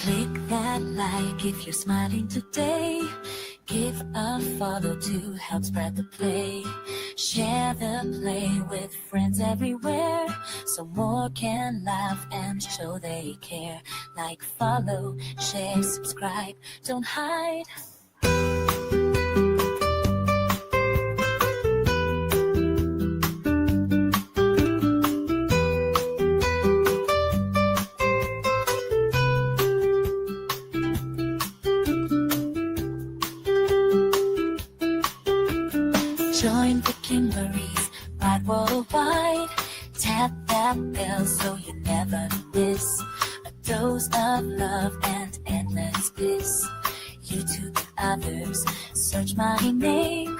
Click that like if you're smiling today. Give a follow to help spread the play. Share the play with friends everywhere, so more can laugh and show they care. Like, follow, share, subscribe, don't hide. Join Vicky Marie's Ride Worldwide. Tap that bell so you never miss a dose of love and endless bliss. YouTube and others, search my name,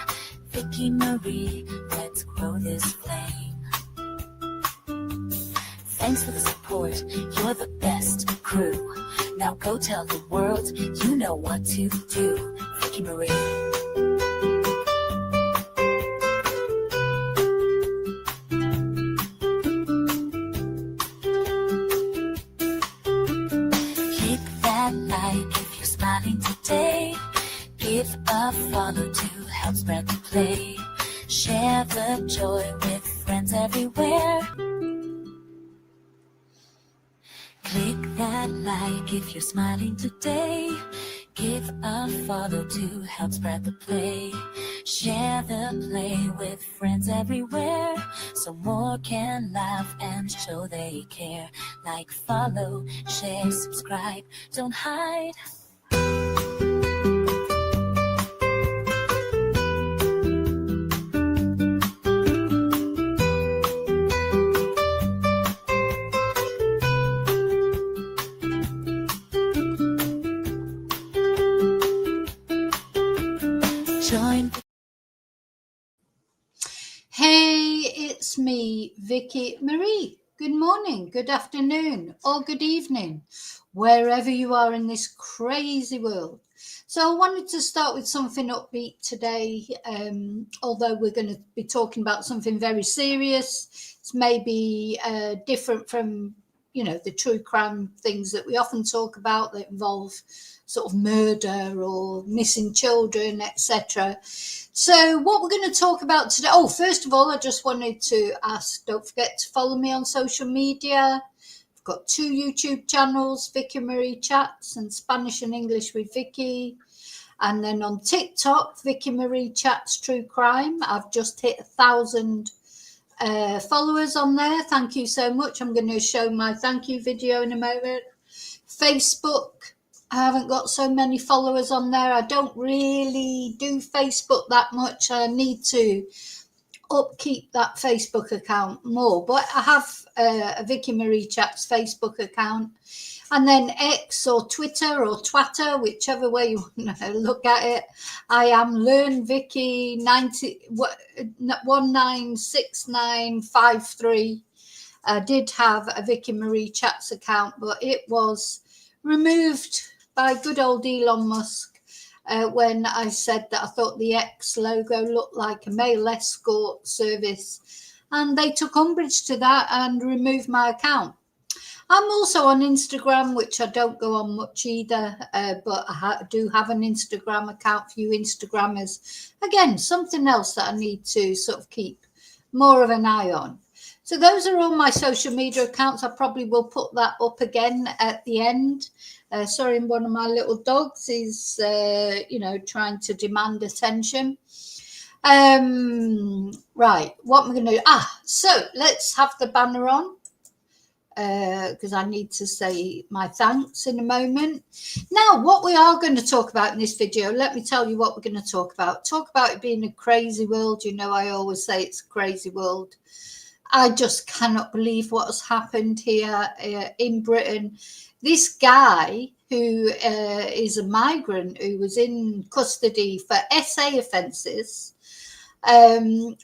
Vicky Marie. Let's grow this flame. Thanks for the support, you're the best crew. Now go tell the world you know what to do. Vicky Marie. Today, give a follow to help spread the play. Share the joy with friends everywhere. Click that like if you're smiling today. Give a follow to help spread the play. Share the play with friends everywhere, so more can laugh and show they care. Like, follow, share, subscribe, don't hide. Hey, it's me, Vicky Marie. Good morning, good afternoon, or good evening, wherever you are in this crazy world. So I wanted to start with something upbeat today, although we're going to be talking about something very serious. It's maybe different from, the true crime things that we often talk about that involve sort of murder or missing children, etc. So what we're going to talk about today, first of all, I just wanted to ask, don't forget to follow me on social media. I've got 2 YouTube channels, Vicky Marie Chats and Spanish and English with Vicky. And then on TikTok, Vicky Marie Chats True Crime. I've just hit 1,000 followers on there. Thank you so much. I'm going to show my thank you video in a moment. Facebook, I haven't got so many followers on there. I don't really do Facebook that much. I need to upkeep that Facebook account more. But I have a Vicky Marie Chats Facebook account. And then X or Twitter or Twatter, whichever way you want to look at it. I am Learn Vicky 196953. I did have a Vicky Marie Chats account, but it was removed by good old Elon Musk when I said that I thought the X logo looked like a male escort service, and they took umbrage to that and removed my account. I'm also on Instagram, which I don't go on much either, but I do have an Instagram account for you Instagrammers. Again, something else that I need to sort of keep more of an eye on. So those are all my social media accounts. I probably will put that up again at the end. Sorry, one of my little dogs is, trying to demand attention. Right, what am I going to do? So let's have the banner on because I need to say my thanks in a moment. Now, what we are going to talk about in this video, let me tell you what we're going to talk about. Talk about it being a crazy world. You know, I always say it's a crazy world. I just cannot believe what has happened here in Britain. This guy who is a migrant who was in custody for SA offences,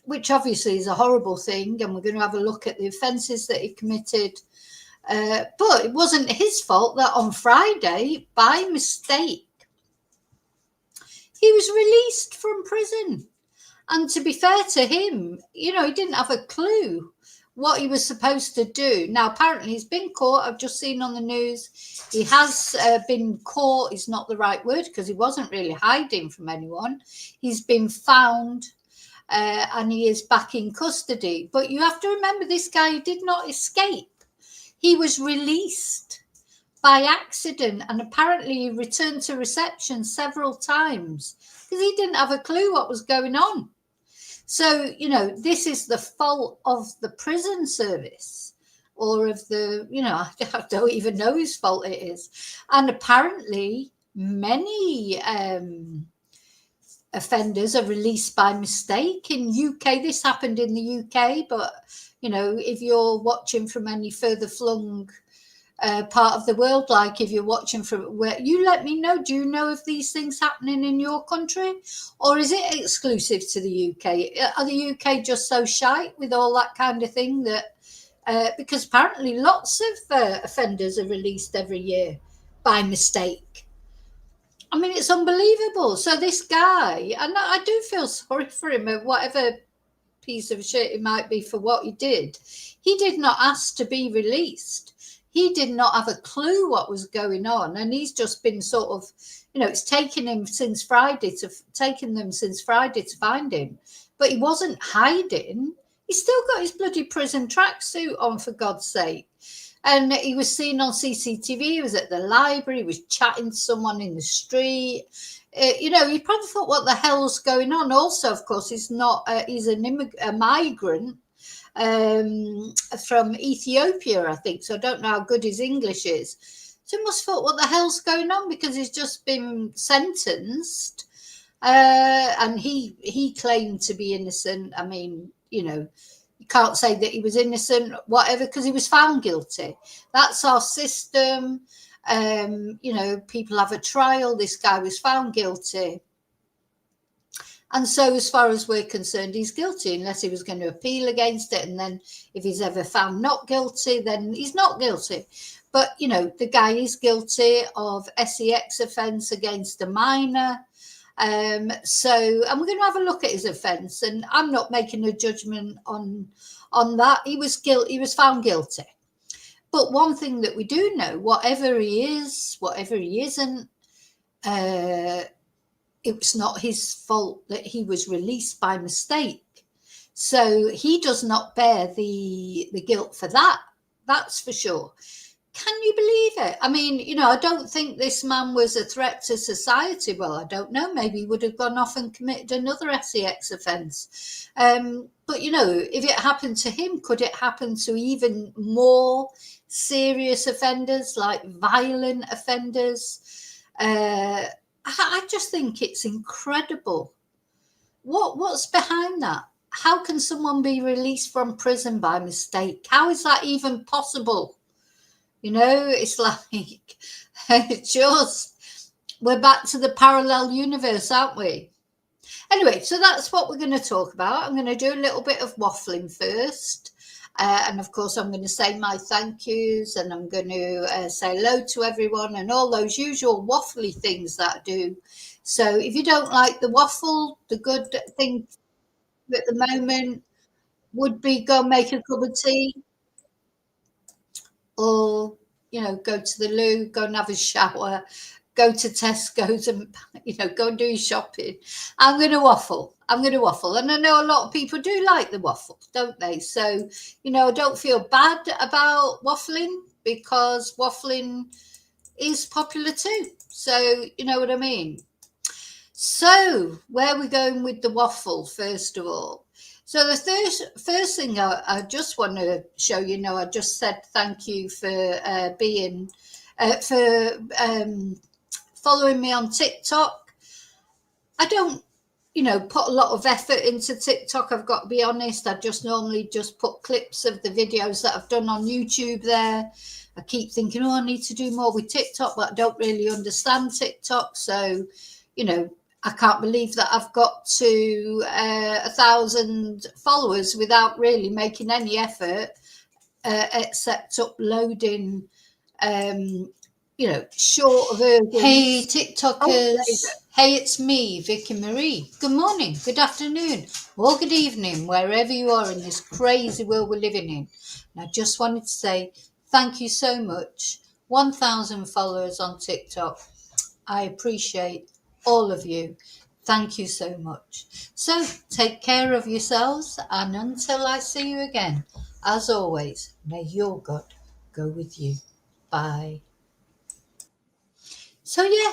which obviously is a horrible thing, and we're going to have a look at the offences that he committed. But it wasn't his fault that on Friday, by mistake, he was released from prison. And to be fair to him, he didn't have a clue what he was supposed to do. Now, apparently he's been caught. I've just seen on the news he has been caught. Is not the right word, because he wasn't really hiding from anyone. He's been found and he is back in custody. But you have to remember, this guy did not escape. He was released by accident, and apparently he returned to reception several times because he didn't have a clue what was going on. So, you know, this is the fault of the prison service, or of the, you know, I don't even know whose fault it is. And apparently many offenders are released by mistake in UK. This happened in the UK, but, you know, if you're watching from any further flung part of the world, like if you're watching from where, you let me know, do you know of these things happening in your country, or is it exclusive to the UK? Are the UK just so shite with all that kind of thing that because apparently lots of offenders are released every year by mistake. I mean, it's unbelievable. So this guy, and I do feel sorry for him, whatever piece of shit it might be for what he did not ask to be released. He did not have a clue what was going on, and he's just been sort of, you know, it's taken them since Friday to find him. But he wasn't hiding. He's still got his bloody prison tracksuit on, for God's sake. And he was seen on CCTV. He was at the library. He was chatting to someone in the street. You know, you probably thought, what the hell's going on? Also, of course, he's not. He's a migrant from Ethiopia, I think. So I don't know how good his English is. So he must have thought, what the hell's going on? Because he's just been sentenced, and he claimed to be innocent. I mean, you know, you can't say that he was innocent, whatever, because he was found guilty. That's our system. You know, people have a trial. This guy was found guilty. And so as far as we're concerned, he's guilty, unless he was going to appeal against it. And then if he's ever found not guilty, then he's not guilty. But, you know, the guy is guilty of SEX offence against a minor. And we're going to have a look at his offence. And I'm not making a judgment on that. He was found guilty. But one thing that we do know, whatever he is, whatever he isn't, it was not his fault that he was released by mistake. So he does not bear the guilt for that. That's for sure. Can you believe it? I mean, you know, I don't think this man was a threat to society. Well, I don't know. Maybe he would have gone off and committed another SEX offence. But, you know, if it happened to him, could it happen to even more serious offenders, like violent offenders? I just think it's incredible. What's behind that? How can someone be released from prison by mistake? How is that even possible? You know, it's like, we're back to the parallel universe, aren't we? Anyway, so that's what we're going to talk about. I'm going to do a little bit of waffling first. And of course, I'm going to say my thank yous, and I'm going to say hello to everyone and all those usual waffly things that I do. So if you don't like the waffle, the good thing at the moment would be go make a cup of tea, or, you know, go to the loo, go and have a shower, go to Tesco's and, you know, go and do your shopping. I'm going to waffle. And I know a lot of people do like the waffle, don't they? So, you know, I don't feel bad about waffling, because waffling is popular too. So, you know what I mean? So, where are we going with the waffle, first of all? So the first thing I just want to show you, know, I just said thank you for following me on TikTok. I don't, you know, put a lot of effort into TikTok, I've got to be honest. I just normally just put clips of the videos that I've done on YouTube there. I keep thinking, oh, I need to do more with TikTok, but I don't really understand TikTok. So, you know, I can't believe that I've got to 1,000 followers without really making any effort, except uploading, you short of urgent. Hey, Oh, there TikTokers. you go. Hey, it's me, Vicky Marie. Good morning, good afternoon, or good evening, wherever you are in this crazy world we're living in. And I just wanted to say thank you so much. 1,000 followers on TikTok. I appreciate all of you. Thank you so much. So take care of yourselves, and until I see you again, as always, may your God go with you. Bye. So yeah,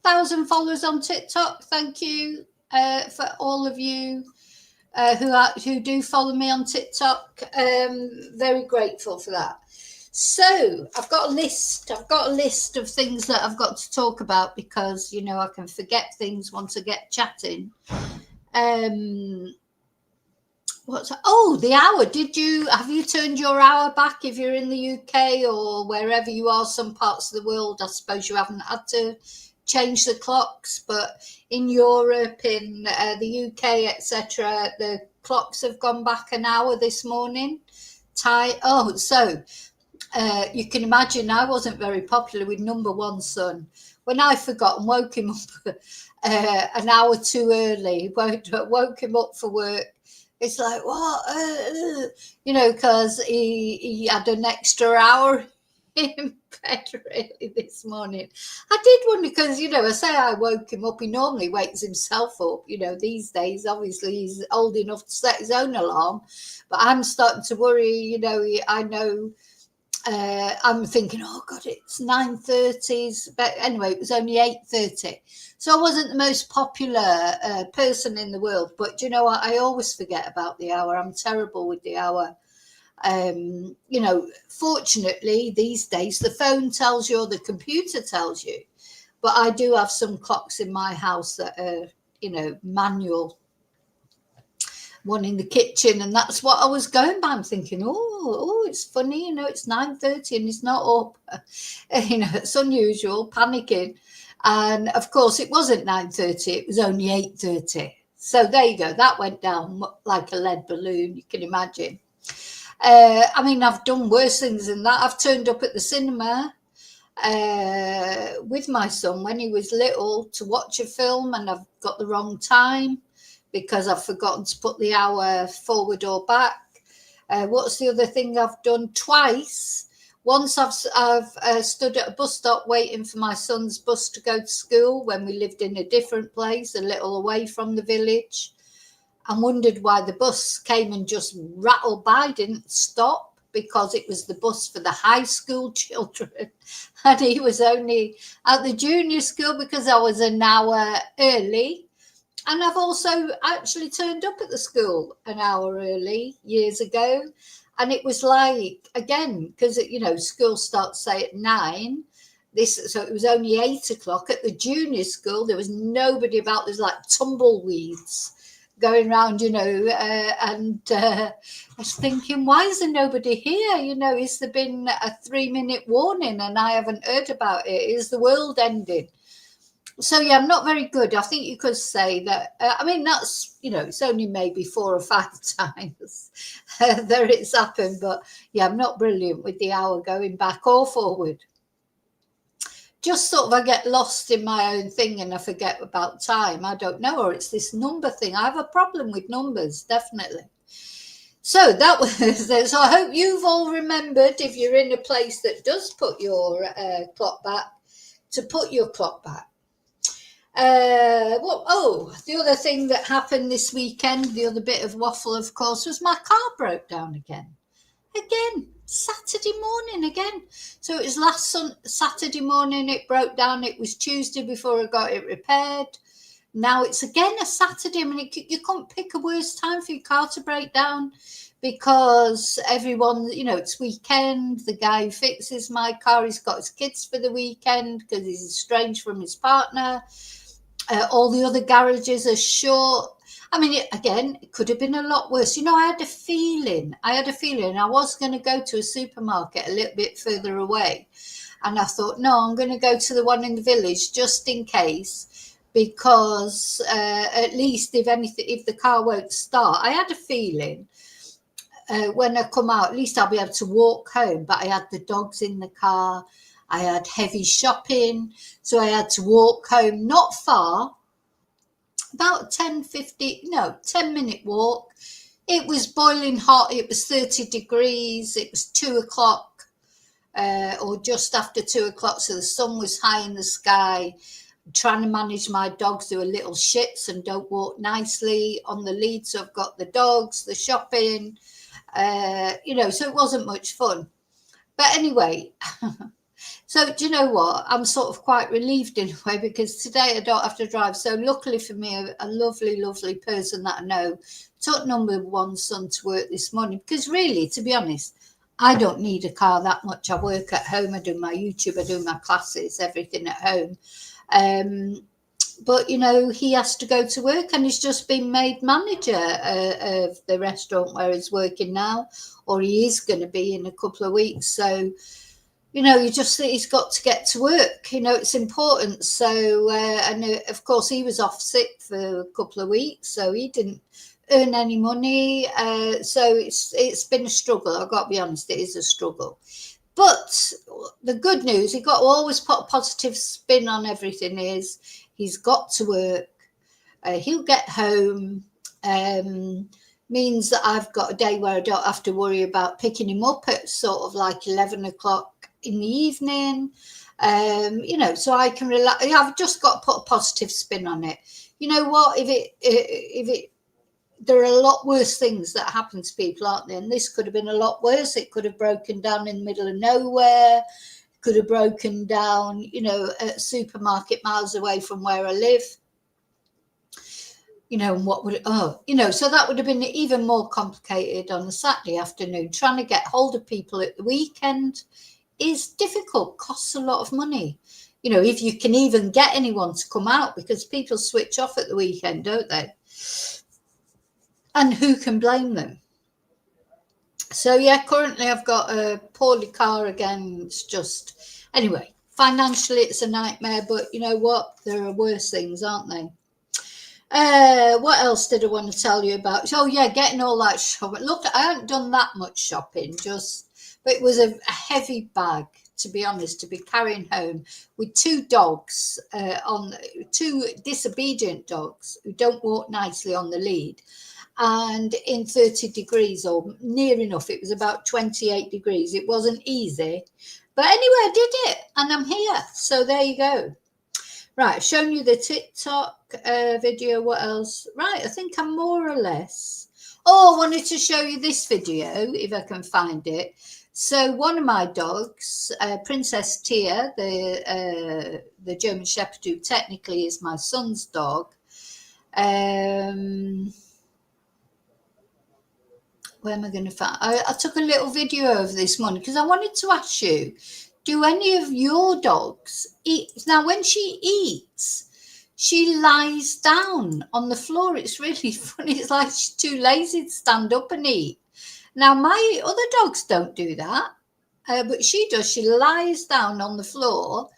1,000 followers on TikTok. Thank you for all of you who do follow me on TikTok. Very grateful for that. So I've got a list. I've got a list of things that I've got to talk about because I can forget things once I get chatting. The hour? Have you turned your hour back if you're in the UK or wherever you are? Some parts of the world, I suppose you haven't had to change the clocks, but in Europe, in the UK, etc., the clocks have gone back an hour this morning. You can imagine I wasn't very popular with number one son. When I forgot and woke him up an hour too early, woke him up for work, it's like, what? Because he had an extra hour in bed really this morning. I did wonder because, I say I woke him up. He normally wakes himself up. These days, obviously, he's old enough to set his own alarm. But I'm starting to worry, I know... I'm thinking, oh God, it's 9:30. But anyway, it was only 8:30. So I wasn't the most popular person in the world. But you know what? I always forget about the hour. I'm terrible with the hour. Fortunately, these days, the phone tells you or the computer tells you. But I do have some clocks in my house that are, manual. One in the kitchen, and that's what I was going by. I'm thinking, it's funny, it's 9:30 and it's not up. It's unusual, panicking. And of course it wasn't 9:30, it was only 8:30. So there you go, that went down like a lead balloon, you can imagine. I've done worse things than that. I've turned up at the cinema with my son when he was little to watch a film, and I've got the wrong time because I've forgotten to put the hour forward or back. What's the other thing I've done? Twice. Once I've stood at a bus stop waiting for my son's bus to go to school when we lived in a different place, a little away from the village, and wondered why the bus came and just rattled by, didn't stop, because it was the bus for the high school children. And he was only at the junior school because I was an hour early. And I've also actually turned up at the school an hour early years ago. And it was like, again, because, school starts, say, at 9. So it was only 8 o'clock. At the junior school, there was nobody about. There's like tumbleweeds going around, and I was thinking, why is there nobody here? Has there been a 3-minute warning and I haven't heard about it? Is the world ending? So, yeah, I'm not very good. I think you could say that. That's, it's only maybe 4 or 5 times that it's happened. But, yeah, I'm not brilliant with the hour going back or forward. Just sort of I get lost in my own thing and I forget about time. I don't know. Or it's this number thing. I have a problem with numbers, definitely. So that was it. So I hope you've all remembered, if you're in a place that does put your clock back, to put your clock back. The other thing that happened this weekend, the other bit of waffle, of course, was my car broke down again. Saturday morning again. So it was last Saturday morning it broke down. It was Tuesday before I got it repaired. Now it's again a Saturday. You couldn't pick a worse time for your car to break down because everyone, it's weekend. The guy who fixes my car, he's got his kids for the weekend because he's estranged from his partner. All the other garages are short. It could have been a lot worse. I had a feeling I was going to go to a supermarket a little bit further away. And I thought, no, I'm going to go to the one in the village just in case, because at least if the car won't start, I had a feeling when I come out, at least I'll be able to walk home. But I had the dogs in the car. I had heavy shopping, so I had to walk home, not far, about 10-minute walk. It was boiling hot. It was 30 degrees. It was 2 o'clock, or just after 2 o'clock. So the sun was high in the sky. I'm trying to manage my dogs who are little shits and don't walk nicely on the lead. So I've got the dogs, the shopping, so it wasn't much fun. But anyway, so do you know what? I'm sort of quite relieved in a way, because today I don't have to drive. So luckily for me, a lovely, lovely person that I know took number one son to work this morning, because really, to be honest, I don't need a car that much. I work at home. I do my YouTube. I do my classes, everything at home. But, he has to go to work, and he's just been made manager of the restaurant where he's working now, or he is going to be in a couple of weeks. So, he's got to get to work. It's important. So, and of course, he was off sick for a couple of weeks, so he didn't earn any money. So it's been a struggle. I've got to be honest, it is a struggle. But the good news, he got to always put a positive spin on everything, is he's got to work. He'll get home. Means that I've got a day where I don't have to worry about picking him up at sort of like 11 o'clock in the evening. So I can relax. I've just got to put a positive spin on it. You know what? There are a lot worse things that happen to people, aren't there? And this could have been a lot worse. It could have broken down in the middle of nowhere. It could have broken down, at a supermarket miles away from where I live. And what would so that would have been even more complicated on a Saturday afternoon. Trying to get hold of people at the weekend is difficult, costs a lot of money. If you can even get anyone to come out, because people switch off at the weekend, don't they? And who can blame them? So, yeah, currently I've got a poorly car again. It's just, anyway, financially it's a nightmare, but you know what? There are worse things, aren't they? What else did I want to tell you about? Oh, yeah, getting all that shopping. Look, I haven't done that much shopping, but it was a heavy bag, to be honest, to be carrying home with two dogs, two disobedient dogs who don't walk nicely on the lead. And in 30 degrees, or near enough, it was about 28 degrees. It wasn't easy. But anyway, I did it, and I'm here. So there you go. Right, I've shown you the TikTok video. What else? Right, I think I'm more or less. Oh, I wanted to show you this video, if I can find it. So one of my dogs, Princess Tia, the German Shepherd, who technically is my son's dog, where am I going to find? I took a little video of this morning because I wanted to ask you, do any of your dogs eat? Now, when she eats, she lies down on the floor. It's really funny. It's like she's too lazy to stand up and eat. Now, my other dogs don't do that, but she does. She lies down on the floor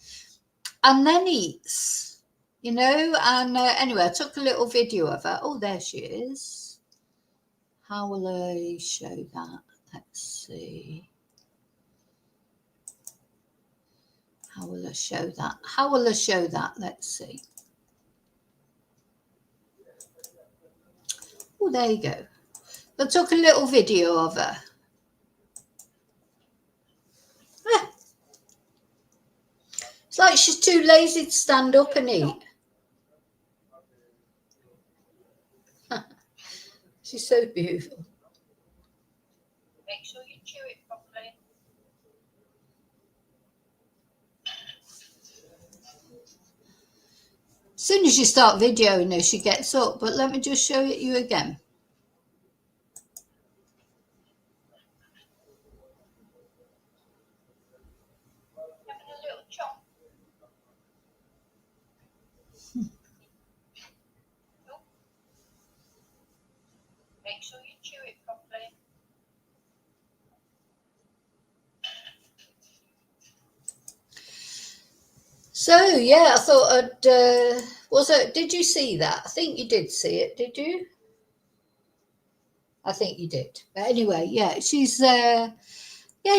and then eats, And anyway, I took a little video of her. Oh, there she is. How will I show that? Let's see. How will I show that? Let's see. Oh, there you go. I took a little video of her. It's like she's too lazy to stand up and eat. She's so beautiful. Make sure you chew it properly. As soon as you start videoing her, she gets up. But let me just show it you again. Having a little chomp. Make sure you chew it properly. So yeah, I thought I'd. Did you see that? I think you did see it. Did you? I think you did. But anyway, yeah, she's. Yeah,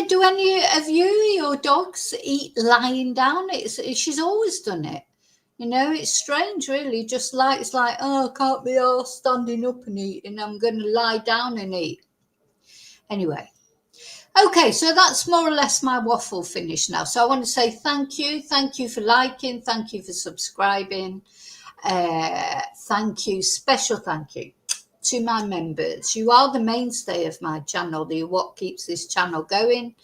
do any of you, our dogs eat lying down. She's always done it. You know, it's strange, really. Just like, it's like, oh, I can't be all standing up and eating. I'm going to lie down and eat. Anyway. Okay, so that's more or less my waffle finished now. So I want to say thank you. Thank you for liking. Thank you for subscribing. Thank you. Special thank you to my members. You are the mainstay of my channel. You're what keeps this channel going.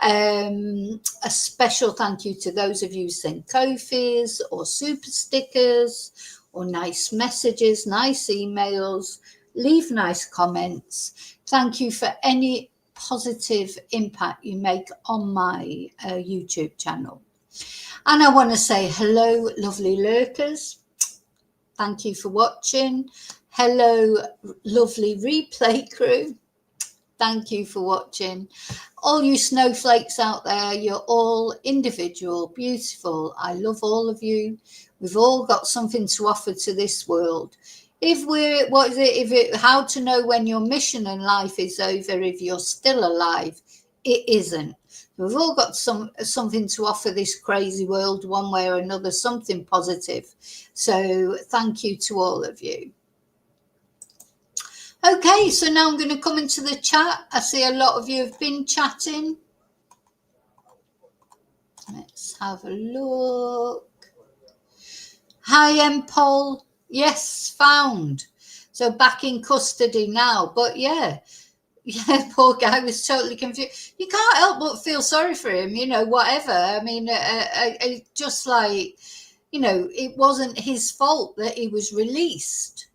A special thank you to those of you who send Ko-fis or super stickers or nice messages, nice emails, leave nice comments. Thank you for any positive impact you make on my YouTube channel. And I want to say hello, lovely lurkers. Thank you for watching. Hello, lovely replay crew. Thank you for watching. All you snowflakes out there, you're all individual, beautiful. I love all of you. We've all got something to offer to this world. How to know when your mission in life is over if you're still alive? It isn't. We've all got something to offer this crazy world, one way or another, something positive. So thank you to all of you. Okay, so now I'm going to come into the chat. I see a lot of you have been chatting. Let's have a look. Hi, Paul. Yes, found. So back in custody now. But yeah, poor guy was totally confused. You can't help but feel sorry for him, you know, whatever. I mean, just like, you know, it wasn't his fault that he was released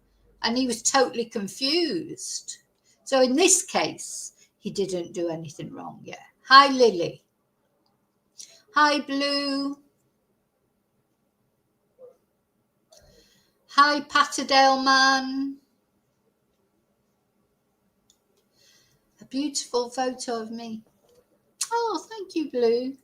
and he was totally confused. So in this case, he didn't do anything wrong. Yeah. Hi, Lily. Hi, Blue. Hi, Patterdale man. A beautiful photo of me. Oh, thank you, Blue.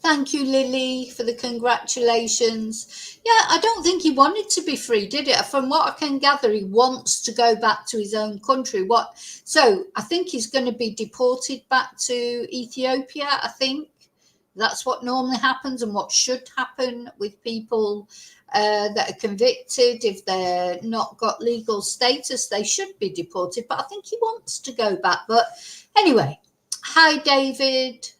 Thank you, Lily, for the congratulations. Yeah, I don't think he wanted to be free, did it? From what I can gather, he wants to go back to his own country. So I think he's going to be deported back to Ethiopia, I think. That's what normally happens and what should happen with people that are convicted. If they're not got legal status, they should be deported. But I think he wants to go back. But anyway, hi, David.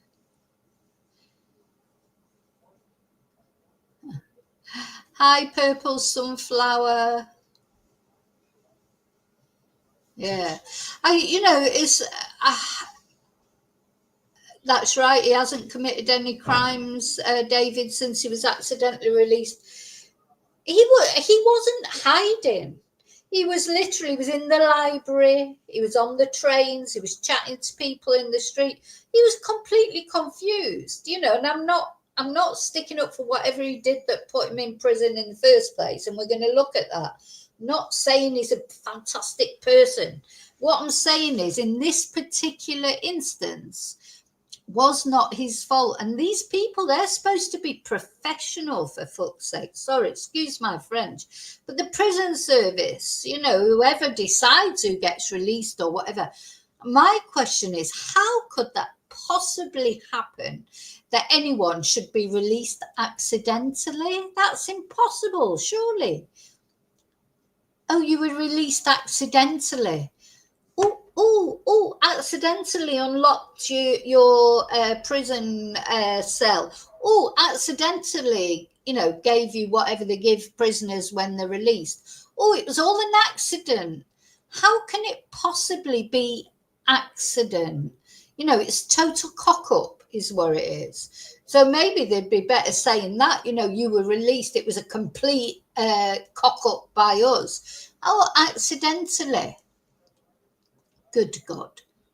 Hi, Purple Sunflower. Yeah, that's right. He hasn't committed any crimes, David, since he was accidentally released. He wasn't hiding. He was in the library. He was on the trains. He was chatting to people in the street. He was completely confused, you know. And I'm not sticking up for whatever he did that put him in prison in the first place. And we're going to look at that. Not saying he's a fantastic person. What I'm saying is, in this particular instance, was not his fault. And these people, they're supposed to be professional, for fuck's sake. Sorry, excuse my French. But the prison service, you know, whoever decides who gets released or whatever. My question is, how could that possibly happen, that anyone should be released accidentally? That's impossible, surely. Oh, you were released accidentally. Accidentally unlocked your prison cell. Accidentally, you know, gave you whatever they give prisoners when they're released. It was all an accident. How can it possibly be accident? You know, it's total cock up is what it is. So maybe they'd be better saying that, you know, you were released. It was a complete cock up by us. Accidentally. Good God.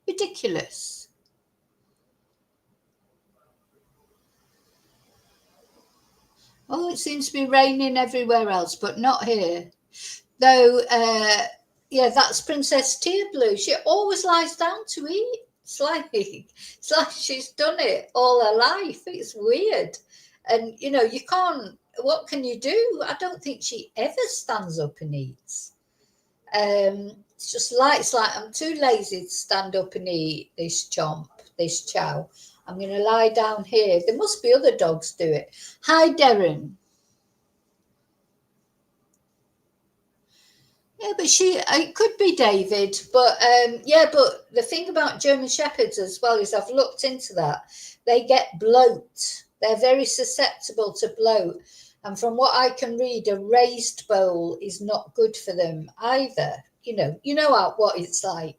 Ridiculous. It seems to be raining everywhere else, but not here. Though, yeah, that's Princess Tear Blue. She always lies down to eat. It's like she's done it all her life. It's weird. And, you know, you can't, what can you do? I don't think she ever stands up and eats. it's like I'm too lazy to stand up and eat this chow. I'm going to lie down here. There must be other dogs do it. Hi, Darren. Yeah, but it could be David. But but the thing about German Shepherds as well is I've looked into that. They get bloat. They're very susceptible to bloat. And from what I can read, a raised bowl is not good for them either. You know what it's like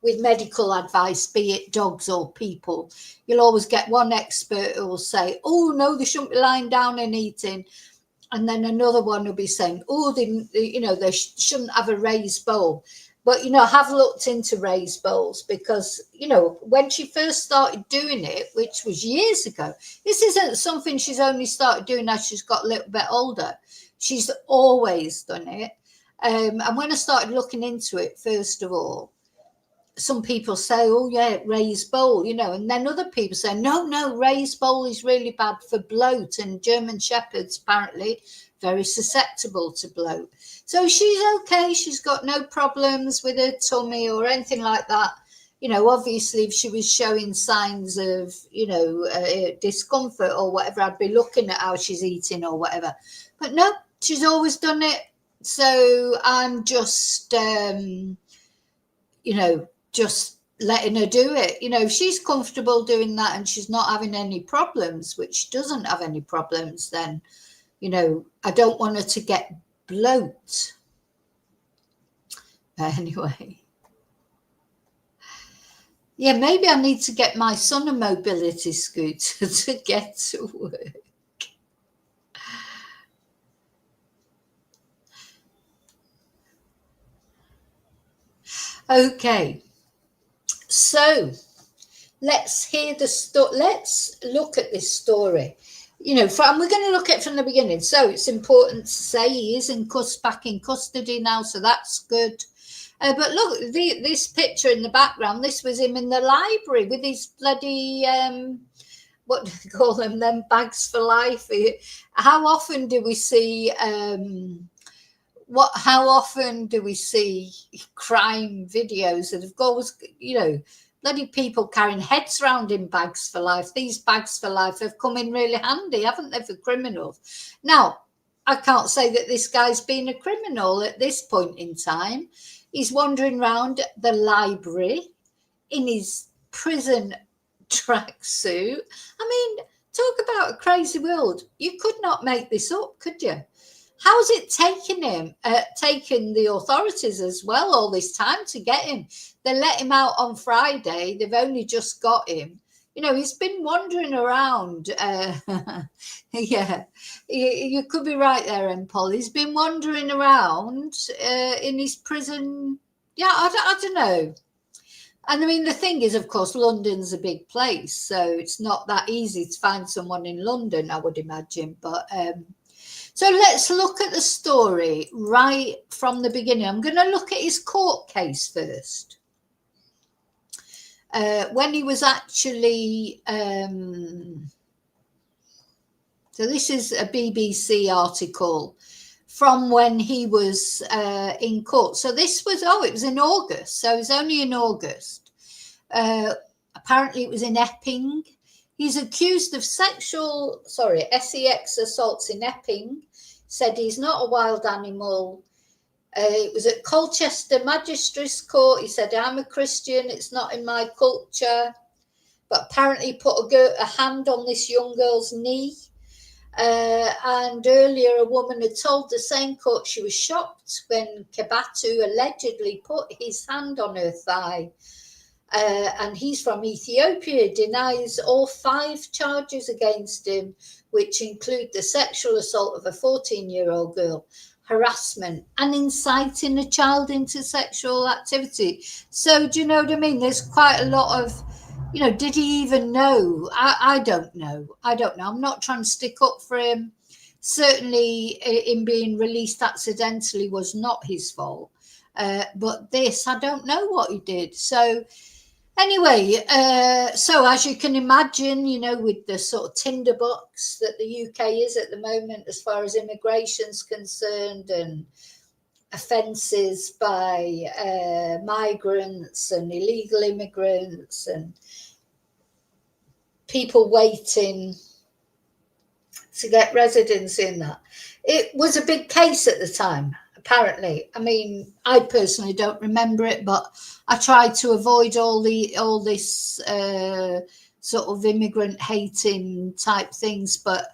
with medical advice, be it dogs or people. You'll always get one expert who will say, oh, no, they shouldn't be lying down and eating. And then another one will be saying, oh, they shouldn't have a raised bowl. But, have looked into raised bowls because, when she first started doing it, which was years ago, this isn't something she's only started doing as she's got a little bit older. She's always done it. And when I started looking into it, first of all, some people say, oh, yeah, raised bowl, and then other people say, no, raised bowl is really bad for bloat. And German Shepherds, apparently, very susceptible to bloat. So she's okay. She's got no problems with her tummy or anything like that. Obviously, if she was showing signs of, discomfort or whatever, I'd be looking at how she's eating or whatever. But no, she's always done it. So I'm just, just letting her do it. If she's comfortable doing that and she's not having any problems, which she doesn't have any problems, then, I don't want her to get bloat. Anyway. Yeah, maybe I need to get my son a mobility scooter to get to work. Okay. So let's hear the story. Let's look at this story. And we're going to look at it from the beginning. So it's important to say he is back in custody now, so that's good. But look, this picture in the background, this was him in the library with his bloody, what do they call them bags for life. How often do we see crime videos that have always, bloody people carrying heads round in bags for life? These bags for life have come in really handy, haven't they, for criminals? Now, I can't say that this guy's been a criminal at this point in time. He's wandering around the library in his prison tracksuit. I mean, talk about a crazy world. You could not make this up, could you? How's it taken the authorities as well all this time to get him? They let him out on Friday. They've only just got him. He's been wandering around. Yeah, you could be right there, Paul. He's been wandering around in his prison. Yeah, I don't know. And I mean, the thing is, of course, London's a big place, so it's not that easy to find someone in London, I would imagine. But so let's look at the story right from the beginning. I'm going to look at his court case first. When he was actually, so this is a BBC article from when he was in court. So this was, it was in August. So it was only in August. Apparently it was in Epping. He's accused of sex assaults in Epping. Said he's not a wild animal. It was at Colchester Magistrates Court. He said, I'm a Christian. It's not in my culture. But apparently he put a hand on this young girl's knee. And earlier a woman had told the same court she was shocked when Kebatu allegedly put his hand on her thigh. And he's from Ethiopia, denies all 5 charges against him, which include the sexual assault of a 14-year-old girl, harassment, and inciting a child into sexual activity. So do you know what I mean? There's quite a lot of, did he even know? I don't know. I'm not trying to stick up for him. Certainly in being released accidentally was not his fault. But this, I don't know what he did. So anyway, so as you can imagine, with the sort of tinderbox that the UK is at the moment as far as immigration's concerned, and offences by migrants and illegal immigrants and people waiting to get residency in that. It was a big case at the time, apparently. I mean, I personally don't remember it, but I tried to avoid all this sort of immigrant hating type things. But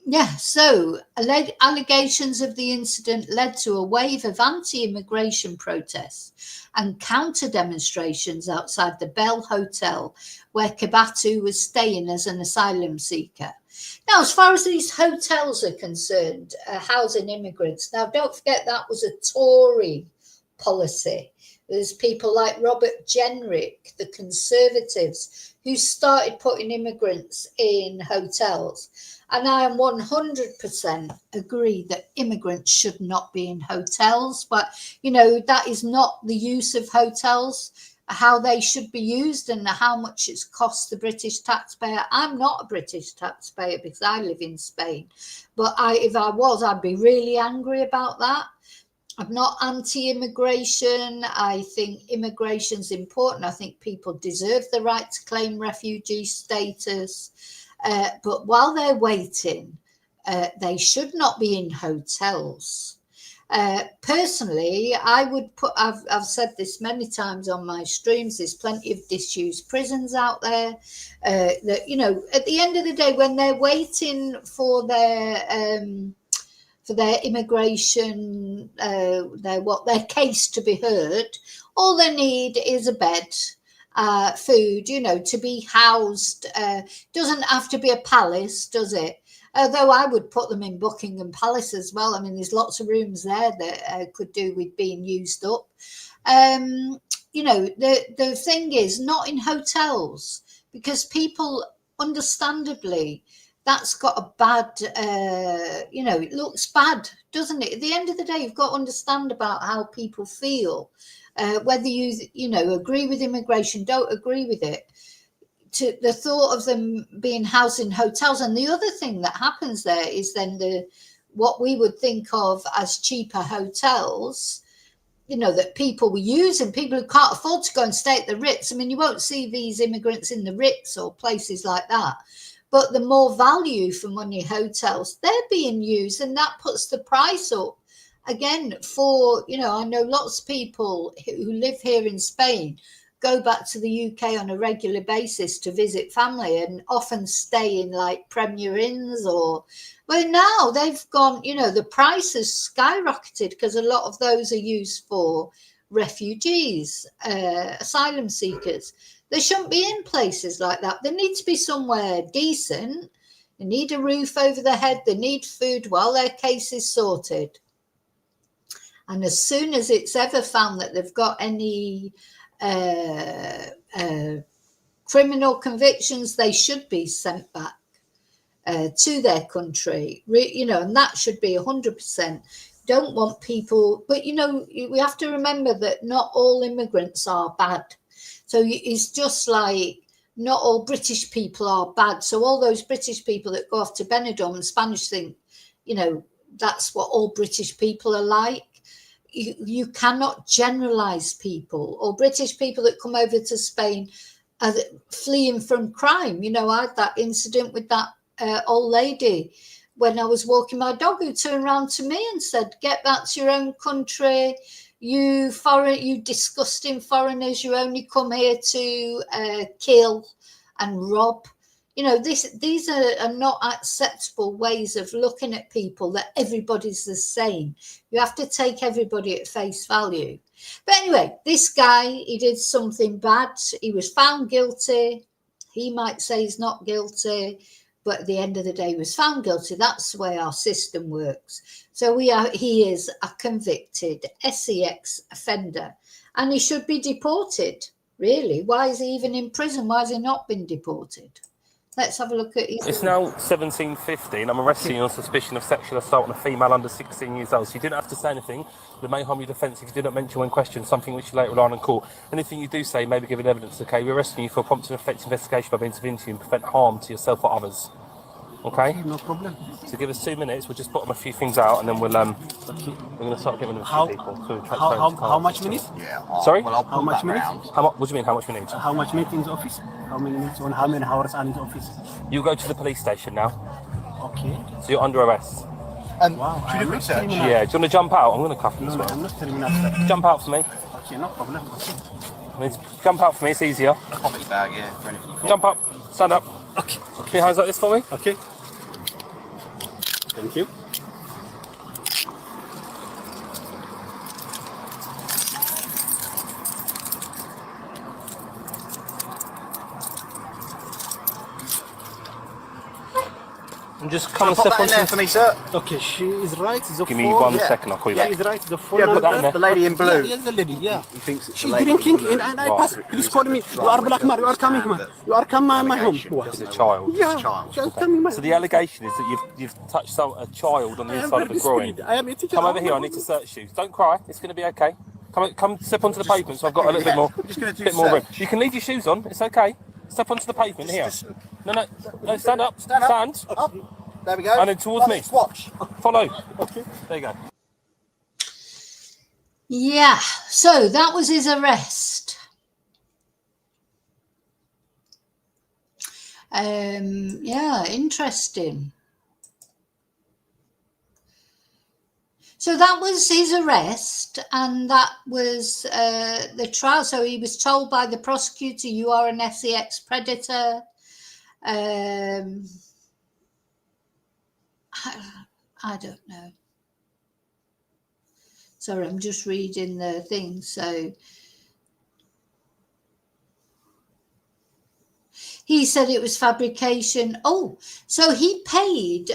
yeah, so allegations of the incident led to a wave of anti-immigration protests and counter demonstrations outside the Bell Hotel where Kebatu was staying as an asylum seeker. Now, as far as these hotels are concerned, housing immigrants, now don't forget that was a Tory policy. There's people like Robert Jenrick, the Conservatives, who started putting immigrants in hotels. And I am 100% agree that immigrants should not be in hotels. But, you know, that is not the use of hotels, how they should be used and how much it's cost the British taxpayer. I'm not a British taxpayer because I live in Spain. But if I was, I'd be really angry about that. I'm not anti-immigration. I think immigration's important. I think people deserve the right to claim refugee status. But while they're waiting, they should not be in hotels. Personally, I would put, I've said this many times on my streams, there's plenty of disused prisons out there that, you know, at the end of the day, when they're waiting for their immigration, their case to be heard, all they need is a bed, food, you know, to be housed. Doesn't have to be a palace, does it? Although I would put them in Buckingham Palace as well. I mean, there's lots of rooms there that could do with being used up. You know, the thing is, not in hotels, because people, understandably, that's got a bad, you know, it looks bad, doesn't it? At the end of the day, you've got to understand about how people feel, whether you know, agree with immigration, don't agree with it. To the thought of them being housed in hotels. And the other thing that happens there is then what we would think of as cheaper hotels, you know, that people were using, people who can't afford to go and stay at the Ritz. I mean, you won't see these immigrants in the Ritz or places like that. But the more value for money hotels, they're being used, and that puts the price up. Again, for, you know, I know lots of people who live here in Spain go back to the UK on a regular basis to visit family and often stay in like Premier Inns or, well, now they've gone, you know, the price has skyrocketed because a lot of those are used for refugees, asylum seekers. They shouldn't be in places like that. They need to be somewhere decent. They need a roof over their head. They need food while their case is sorted. And as soon as it's ever found that they've got any criminal convictions, they should be sent back to their country, you know, and that should be 100%. Don't want people, but you know, we have to remember that not all immigrants are bad. So it's just like not all British people are bad. So all those British people that go off to Benidorm and Spanish think, you know, that's what all British people are like. You cannot generalize people, or British people that come over to Spain are fleeing from crime. You know, I had that incident with that old lady when I was walking my dog, who turned around to me and said, "Get back to your own country. You disgusting foreigners. You only come here to kill and rob." You know, these are not acceptable ways of looking at people, that everybody's the same. You have to take everybody at face value. But anyway, this guy, he did something bad. He was found guilty. He might say he's not guilty, but at the end of the day, he was found guilty. That's the way our system works. So he is a convicted SEX offender, and he should be deported, really. Why is he even in prison? Why has he not been deported? Let's have a look at his... It's now 17:50 and I'm arresting you on suspicion of sexual assault on a female under 16 years old. So you didn't have to say anything. It may harm your defence if you did not mention when questioned, something which you later rely on in court. Anything you do say may be given evidence, okay? We're arresting you for prompt and effective investigation by means of interview and prevent harm to yourself or others. Okay? No problem. So give us 2 minutes. We'll just put a few things out, and then we're going to start getting rid of a few people. So we'll transfer over to How cars. much minutes? Sorry? Well, how much minutes? What do you mean? How much we need? How much minutes in the office? How many minutes and how many hours are in the office? You go to the police station now. Okay. So you're under arrest. Wow. Should you do research? Yeah. Do you want to jump out? I'm going to cuff you No, as no, well. I'm not criminal, sir. Jump out for me. Okay, no problem. Okay. Jump out for me. It's easier. Coffee bag, yeah. For anything. Jump up. Stand up. Okay. Put your hands like this for me. Okay. Thank you. And just come and Pop step that in there onto for me, sir. Okay, she is right. The Give me phone. 1 second. I'll call you She back. is right. The phone Yeah, number. put that in there. the lady in blue. Yes, the lady. Yeah. He thinks it's She's the lady drinking, in blue. and I Right. pass. Please call me. You are black man. You are coming, man. You are coming, my home. It's a child. Yeah. child. Just tell me, man. So the allegation is that you've touched a child on the I am inside of very the groin. discreet. I am a teacher. Come over here. I need to search you. Don't cry. It's going to be okay. Come step onto the pavement. So I've got a little bit more. Just gonna do Bit more room. search. You can leave your shoes on. It's okay. Step onto the pavement here. No. Stand up. Stand up. Stand. Up. There we go. And then towards me. Watch. Follow. There you go. Yeah, so that was his arrest. Yeah, interesting. So that was his arrest, and that was the trial. So he was told by the prosecutor, "You are an SEX predator." I don't know. Sorry, I'm just reading the thing. So he said it was fabrication. Oh, so he paid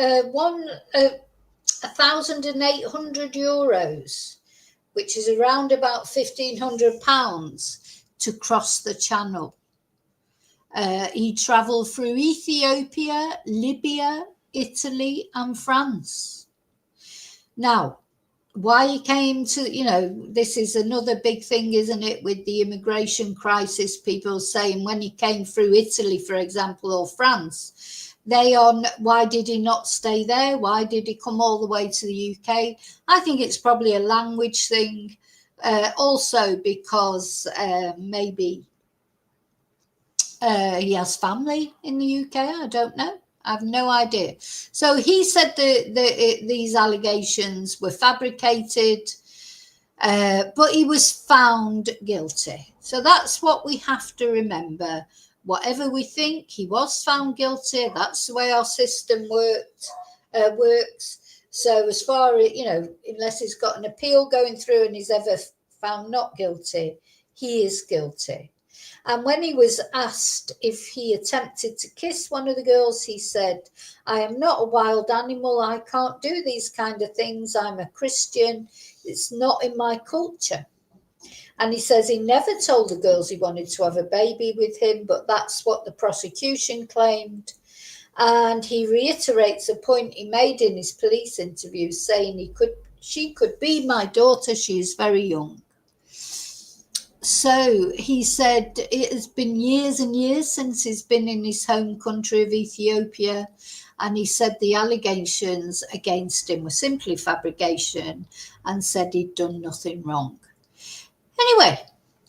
1,800 euros, which is around about £1,500, to cross the channel. He travelled through Ethiopia, Libya, Italy, and France. Now, why he came to, this is another big thing, isn't it, with the immigration crisis, people saying when he came through Italy, for example, or France, why did he not stay there? Why did he come all the way to the UK? I think it's probably a language thing. Also because maybe he has family in the UK. I don't know. I have no idea. So he said these allegations were fabricated, but he was found guilty. So that's what we have to remember. Whatever we think, he was found guilty. That's the way our system works. So as far as, unless he's got an appeal going through and he's ever found not guilty, he is guilty. And when he was asked if he attempted to kiss one of the girls, he said, "I am not a wild animal. I can't do these kind of things. I'm a Christian. It's not in my culture." And he says he never told the girls he wanted to have a baby with him, but that's what the prosecution claimed. And he reiterates a point he made in his police interview, saying she could be my daughter. She is very young. So he said it has been years and years since he's been in his home country of Ethiopia. And he said the allegations against him were simply fabrication, and said he'd done nothing wrong. Anyway,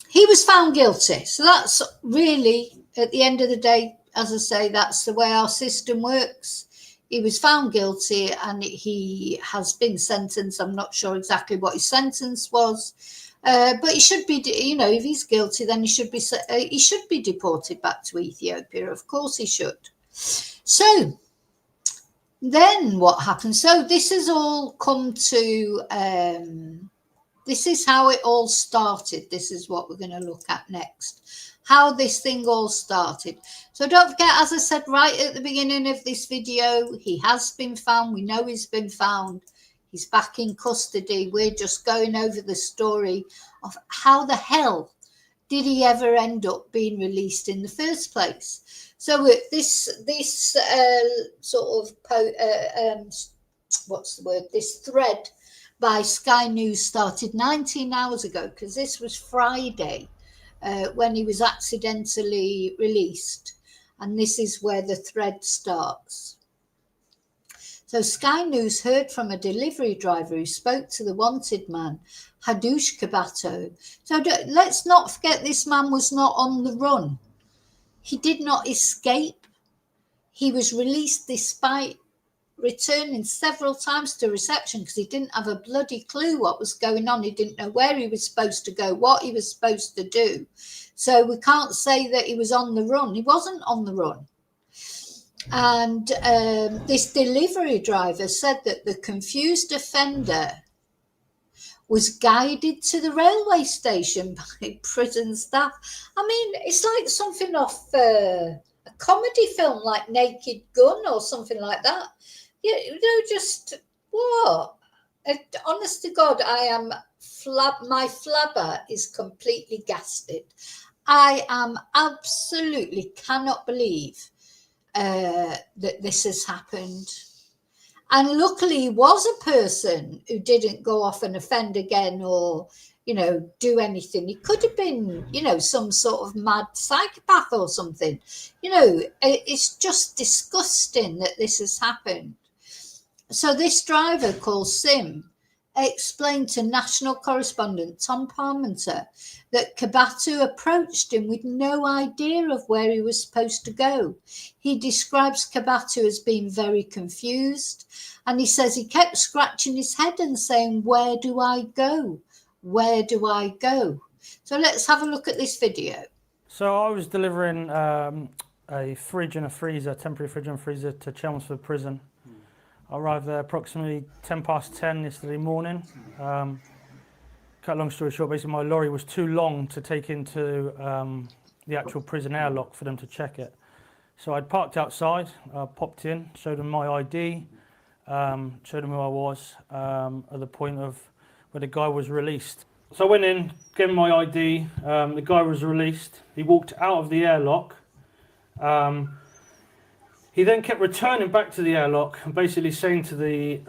he was found guilty. So that's really, at the end of the day, as I say, that's the way our system works. He was found guilty and he has been sentenced. I'm not sure exactly what his sentence was. But he should be, if he's guilty, then he should be deported back to Ethiopia. Of course he should. So then what happened? So this has all come to, this is how it all started. This is what we're going to look at next. How this thing all started. So don't forget, as I said right at the beginning of this video, he has been found. We know he's been found. He's back in custody. We're just going over the story of how the hell did he ever end up being released in the first place. So this this thread by Sky News started 19 hours ago, because this was Friday when he was accidentally released. And this is where the thread starts. So Sky News heard from a delivery driver who spoke to the wanted man, Hadush Kabatu. So let's not forget, this man was not on the run. He did not escape. He was released despite returning several times to reception because he didn't have a bloody clue what was going on. He didn't know where he was supposed to go, what he was supposed to do. So we can't say that he was on the run. He wasn't on the run. And this delivery driver said that the confused offender was guided to the railway station by prison staff. I mean, it's like something off a comedy film like Naked Gun or something like that. You know, just what? Honest to God, I am my flabber is completely gasted. I am absolutely cannot believe that this has happened. And luckily he was a person who didn't go off and offend again or, you know, do anything. He could have been, you know, some sort of mad psychopath or something. You know, it's just disgusting that this has happened. So this driver called Sim explained to national correspondent Tom Parmenter that Kebatu approached him with no idea of where he was supposed to go. He describes Kebatu as being very confused, and he says he kept scratching his head and saying, "Where do I go? Where do I go?" So let's have a look at this video. So I was delivering a fridge and a freezer, temporary fridge and freezer, to Chelmsford prison. I arrived there approximately 10:10 yesterday morning. Cut a long story short, basically my lorry was too long to take into the actual prison airlock for them to check it. So I'd parked outside, popped in, showed them my ID, showed them who I was at the point of where the guy was released. So I went in, gave him my ID, the guy was released. He walked out of the airlock. He then kept returning back to the airlock and basically saying to the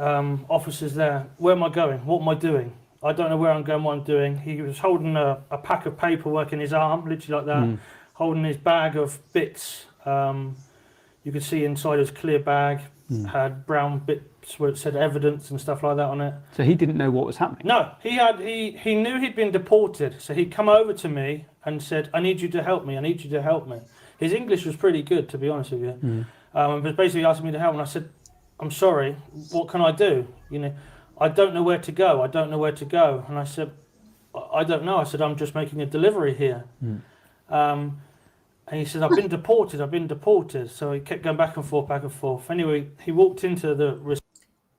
officers there, "Where am I going? What am I doing? I don't know where I'm going, what I'm doing." He was holding a pack of paperwork in his arm, literally like that, holding his bag of bits. You could see inside his clear bag, had brown bits where it said evidence and stuff like that on it. So he didn't know what was happening? No, he knew he'd been deported. So he'd come over to me and said, "I need you to help me, I need you to help me." His English was pretty good, to be honest with you. But basically asking me to help, and I said, "I'm sorry, what can I do? You know, I don't know where to go. I don't know where to go." And I said, "I don't know." I said, "I'm just making a delivery here." And he said, "I've been deported. I've been deported." So he kept going back and forth, back and forth. Anyway, he walked into the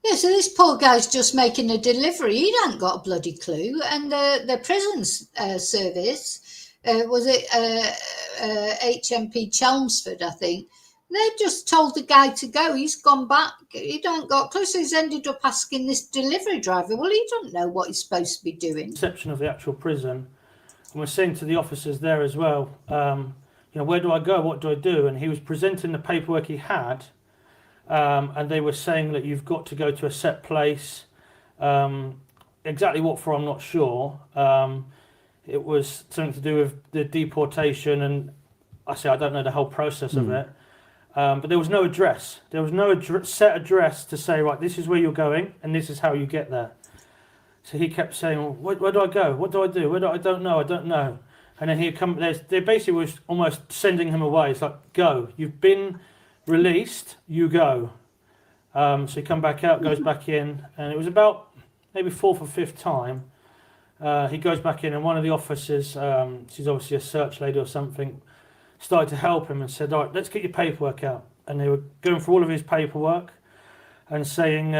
Yeah, so this poor guy's just making a delivery. He hadn't got a bloody clue. And the prison service, was it HMP Chelmsford, I think, they just told the guy to go. He's gone back. He don't got close. So he's ended up asking this delivery driver, well, he don't know what he's supposed to be doing. Reception of the actual prison. And we're saying to the officers there as well, you know, where do I go? What do I do? And he was presenting the paperwork he had. And they were saying that you've got to go to a set place. Exactly what for, I'm not sure. It was something to do with the deportation. And I don't know the whole process of it. But there was no address. There was no set address to say, right, this is where you're going and this is how you get there. So he kept saying, well, where do I go? What do I do? I don't know. I don't know. And then he'd come, they basically was almost sending him away. It's like, go. You've been released, you go. So he come back out, goes back in. And it was about maybe fourth or fifth time. He goes back in and one of the officers, she's obviously a search lady or something, started to help him and said, all right, let's get your paperwork out. And they were going through all of his paperwork and saying,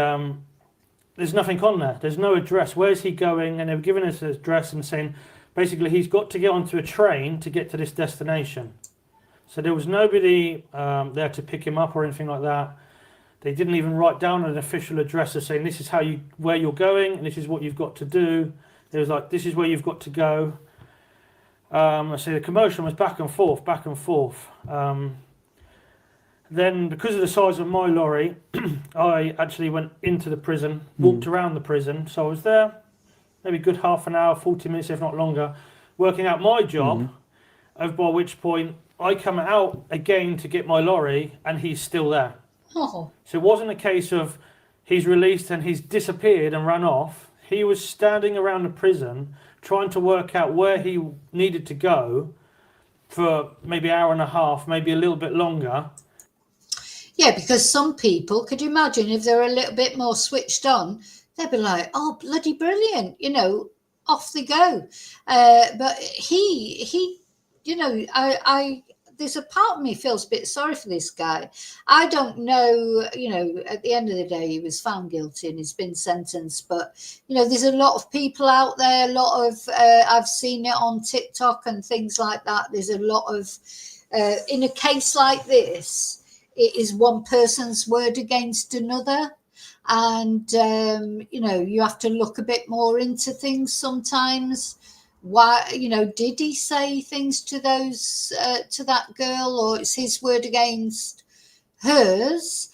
there's nothing on there. There's no address. Where's he going? And they were giving us his address and saying, basically, he's got to get onto a train to get to this destination. So there was nobody there to pick him up or anything like that. They didn't even write down an official address of saying, this is where you're going and this is what you've got to do. It was like, this is where you've got to go. I say the commotion was back and forth, back and forth. Then, because of the size of my lorry, I actually went into the prison, walked around the prison. So I was there maybe a good half an hour, 40 minutes, if not longer, working out my job. by which point I come out again to get my lorry and he's still there. Oh, So it wasn't a case of he's released and he's disappeared and run off. He was standing around the prison trying to work out where he needed to go for maybe an hour and a half, maybe a little bit longer. yeah, because some people, could you imagine if they're a little bit more switched on, they'd be like, oh, bloody brilliant, you know, off they go. But he, you know, there's a part of me feels a bit sorry for this guy. I don't know, you know, at the end of the day, he was found guilty and he's been sentenced. But, you know, there's a lot of people out there, a lot of, I've seen it on TikTok and things like that. There's a lot of, in a case like this, it is one person's word against another. And, you know, you have to look a bit more into things sometimes. Why, you know, did he say things to those to that girl, or it's his word against hers?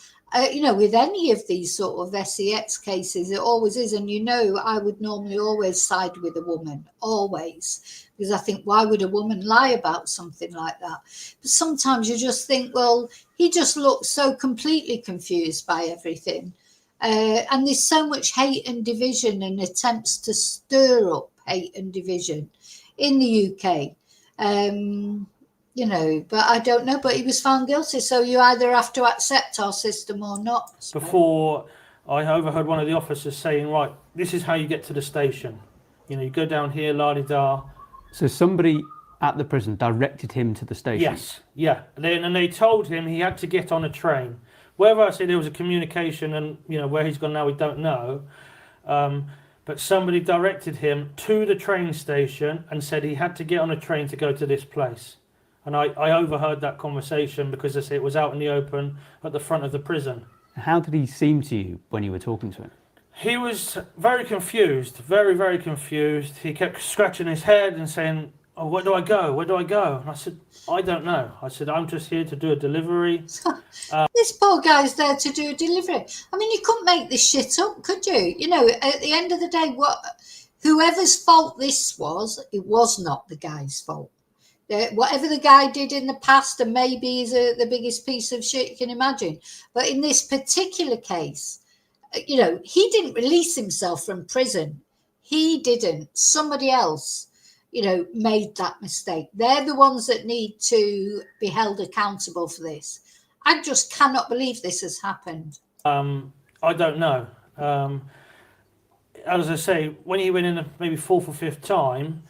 You know, with any of these sort of sex cases, it always is. And, you know, I would normally always side with a woman, always, because I think, why would a woman lie about something like that? But sometimes you just think, well, he just looks so completely confused by everything. And there's so much hate and division and attempts to stir up hate and division in the UK. You know, but I don't know. But he was found guilty, so you either have to accept our system or not. Before, I overheard one of the officers saying, right, this is how you get to the station. You know, you go down here, la-di-da. So somebody at the prison directed him to the station? Yes, yeah. And they told him he had to get on a train. Whether I say there was a communication and, you know, where he's gone now, we don't know. But somebody directed him to the train station and said he had to get on a train to go to this place. And I overheard that conversation because I say it was out in the open at the front of the prison. How did he seem to you when you were talking to him? He was very confused, very, very confused. He kept scratching his head and saying, oh, where do I go? Where do I go? And I said, I don't know. I said, I'm just here to do a delivery. This poor guy's there to do a delivery. I mean, you couldn't make this shit up, could you? You know, at the end of the day, whoever's fault this was, it was not the guy's fault. Whatever the guy did in the past, and maybe he's the biggest piece of shit you can imagine. But in this particular case, you know, he didn't release himself from prison. He didn't. Somebody else, you know, made that mistake. They're the ones that need to be held accountable for this. I just cannot believe this has happened. I don't know. As I say, when he went in maybe fourth or fifth time,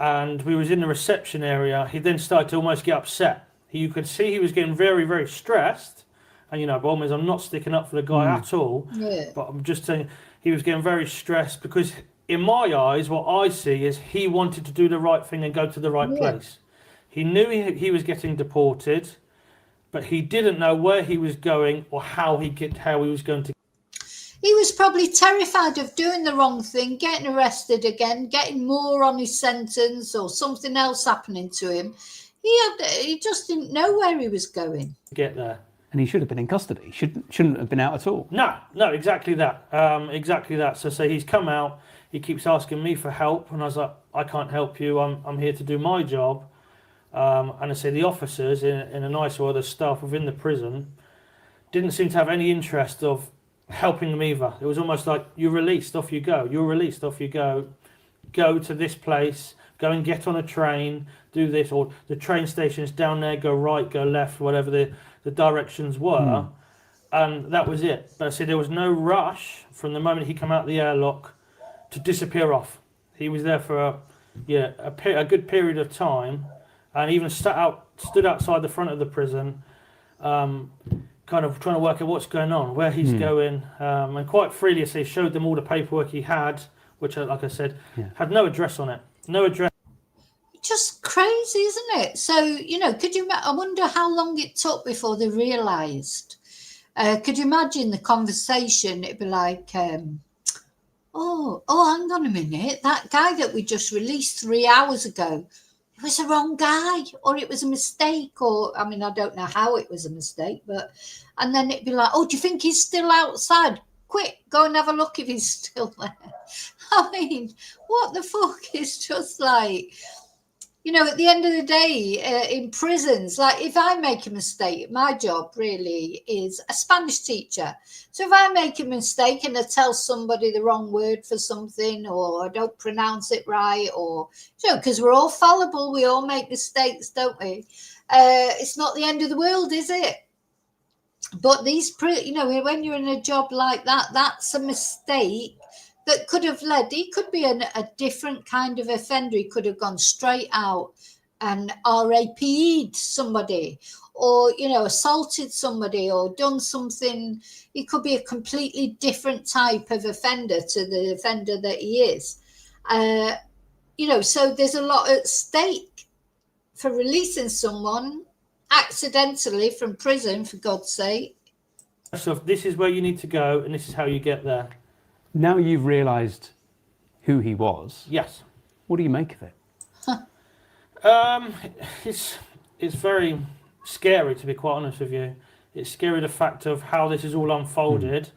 and we was in the reception area, he then started to almost get upset. You could see he was getting very, very stressed. And, you know, by all means, I'm not sticking up for the guy at all. Yeah. But I'm just saying he was getting very stressed because, in my eyes, what I see is he wanted to do the right thing and go to the right place. He knew he was getting deported, but he didn't know where he was going or how he was going to. He was probably terrified of doing the wrong thing, getting arrested again, getting more on his sentence or something else happening to him. He just didn't know where he was going. Get there. And he should have been in custody. Shouldn't have been out at all. No, exactly that. Exactly that. So he's come out. He keeps asking me for help, and I was like, I can't help you. I'm here to do my job. And I say the officers, in a nice way, the staff within the prison, didn't seem to have any interest of helping them either. It was almost like, you're released, off you go. You're released, off you go. Go to this place. Go and get on a train. Do this, or the train station's down there. Go right, go left, whatever the directions were. And that was it. But I said there was no rush from the moment he came out of the airlock to disappear off. He was there for a good period of time, and even stood outside the front of the prison, kind of trying to work out what's going on, where he's going, and quite freely, as he showed them all the paperwork he had, which, like I said, had no address on it. No address. Just crazy, isn't it? So, you know, I wonder how long it took before they realised. Could you imagine the conversation? It'd be like, oh, hang on a minute. That guy that we just released 3 hours ago, it was the wrong guy, or it was a mistake, or, I mean, I don't know how it was a mistake, and then it'd be like, oh, do you think he's still outside? Quick, go and have a look if he's still there. I mean, what the fuck is just like, You know, at the end of the day, in prisons, like if I make a mistake, my job really is a Spanish teacher. So if I make a mistake and I tell somebody the wrong word for something, or I don't pronounce it right, or, you know, because we're all fallible, we all make mistakes, don't we? It's not the end of the world, is it? But you know, when you're in a job like that, that's a mistake that could have led, he could be a different kind of offender. He could have gone straight out and RAP'd somebody, or, you know, assaulted somebody, or done something. He could be a completely different type of offender to the offender that he is. You know, so there's a lot at stake for releasing someone accidentally from prison, for God's sake. So this is where you need to go, and this is how you get there. Now you've realised who he was. Yes. What do you make of it? It's very scary, to be quite honest with you. It's scary, the fact of how this is all unfolded,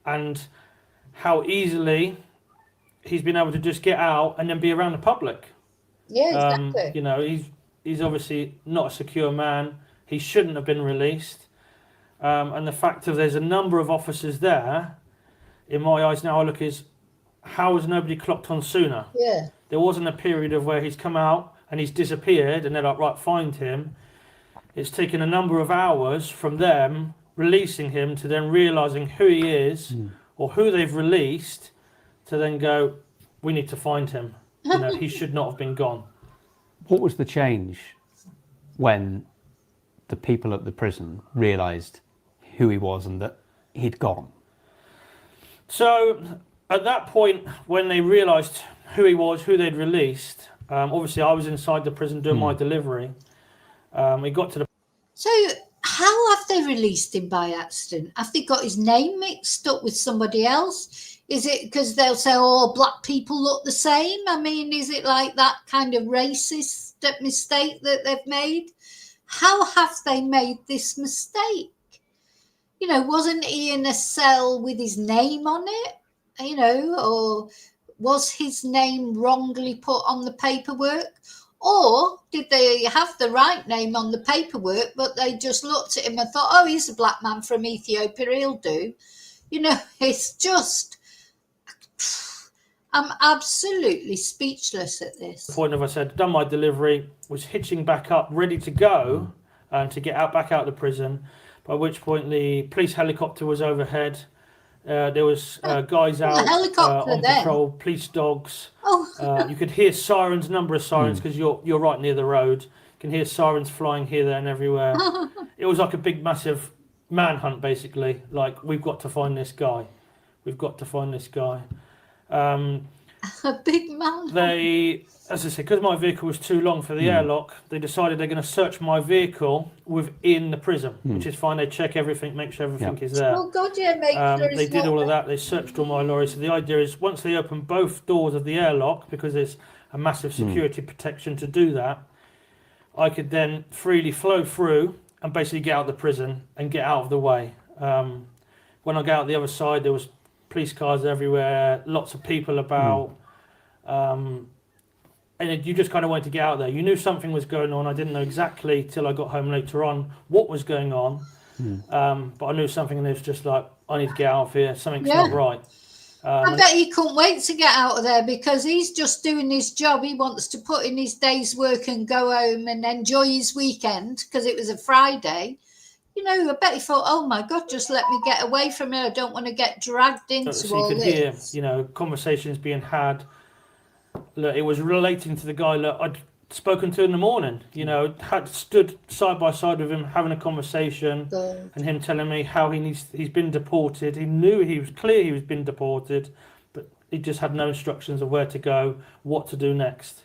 and how easily he's been able to just get out and then be around the public. Yeah, exactly. You know, he's obviously not a secure man. He shouldn't have been released. And the fact of there's a number of officers there, in my eyes now, I look is, how has nobody clocked on sooner? Yeah. There wasn't a period of where he's come out and he's disappeared and they're like, right, find him. It's taken a number of hours from them releasing him to then realising who he is or who they've released, to then go, we need to find him. You know, he should not have been gone. What was the change when the people at the prison realised who he was and that he'd gone? So at that point, when they realised who he was, who they'd released, obviously I was inside the prison doing my delivery. We got to the... So how have they released him by accident? Have they got his name mixed up with somebody else? Is it because they'll say, oh, black people look the same? I mean, is it like that kind of racist mistake that they've made? How have they made this mistake? You know, wasn't he in a cell with his name on it? You know, or was his name wrongly put on the paperwork? Or did they have the right name on the paperwork, but they just looked at him and thought, oh, he's a black man from Ethiopia, he'll do. You know, it's just, I'm absolutely speechless at this. Point of, I said, done my delivery, was hitching back up, ready to go, to get back out of the prison, by which point the police helicopter was overhead. There was guys out on patrol, police dogs. Oh. You could hear sirens, number of sirens, because you're right near the road. You can hear sirens flying here, there and everywhere. It was like a big, massive manhunt, basically. Like, we've got to find this guy. We've got to find this guy. A big manhunt. They, as I said, because my vehicle was too long for the airlock, they decided they're going to search my vehicle within the prison, which is fine. They check everything, make sure everything is there. Oh, God, yeah, make sure they did all of that. They searched all my lorries. So the idea is, once they open both doors of the airlock, because there's a massive security protection to do that, I could then freely flow through and basically get out of the prison and get out of the way. When I got out the other side, there was police cars everywhere, lots of people about. And you just kind of wanted to get out there. You knew something was going on. I didn't know exactly till I got home later on what was going on. But I knew something, and it was just like, I need to get out of here. Something's not right. I bet he couldn't wait to get out of there, because he's just doing his job. He wants to put in his day's work and go home and enjoy his weekend, because it was a Friday. You know, I bet he thought, oh my God, just let me get away from here. I don't want to get dragged into so all you could this. hear, you know, conversations being had. Look, it was relating to the guy that I'd spoken to in the morning. You know, had stood side by side with him, having a conversation, and him telling me how he's been deported. He knew, he was clear he was been deported, but he just had no instructions of where to go, what to do next.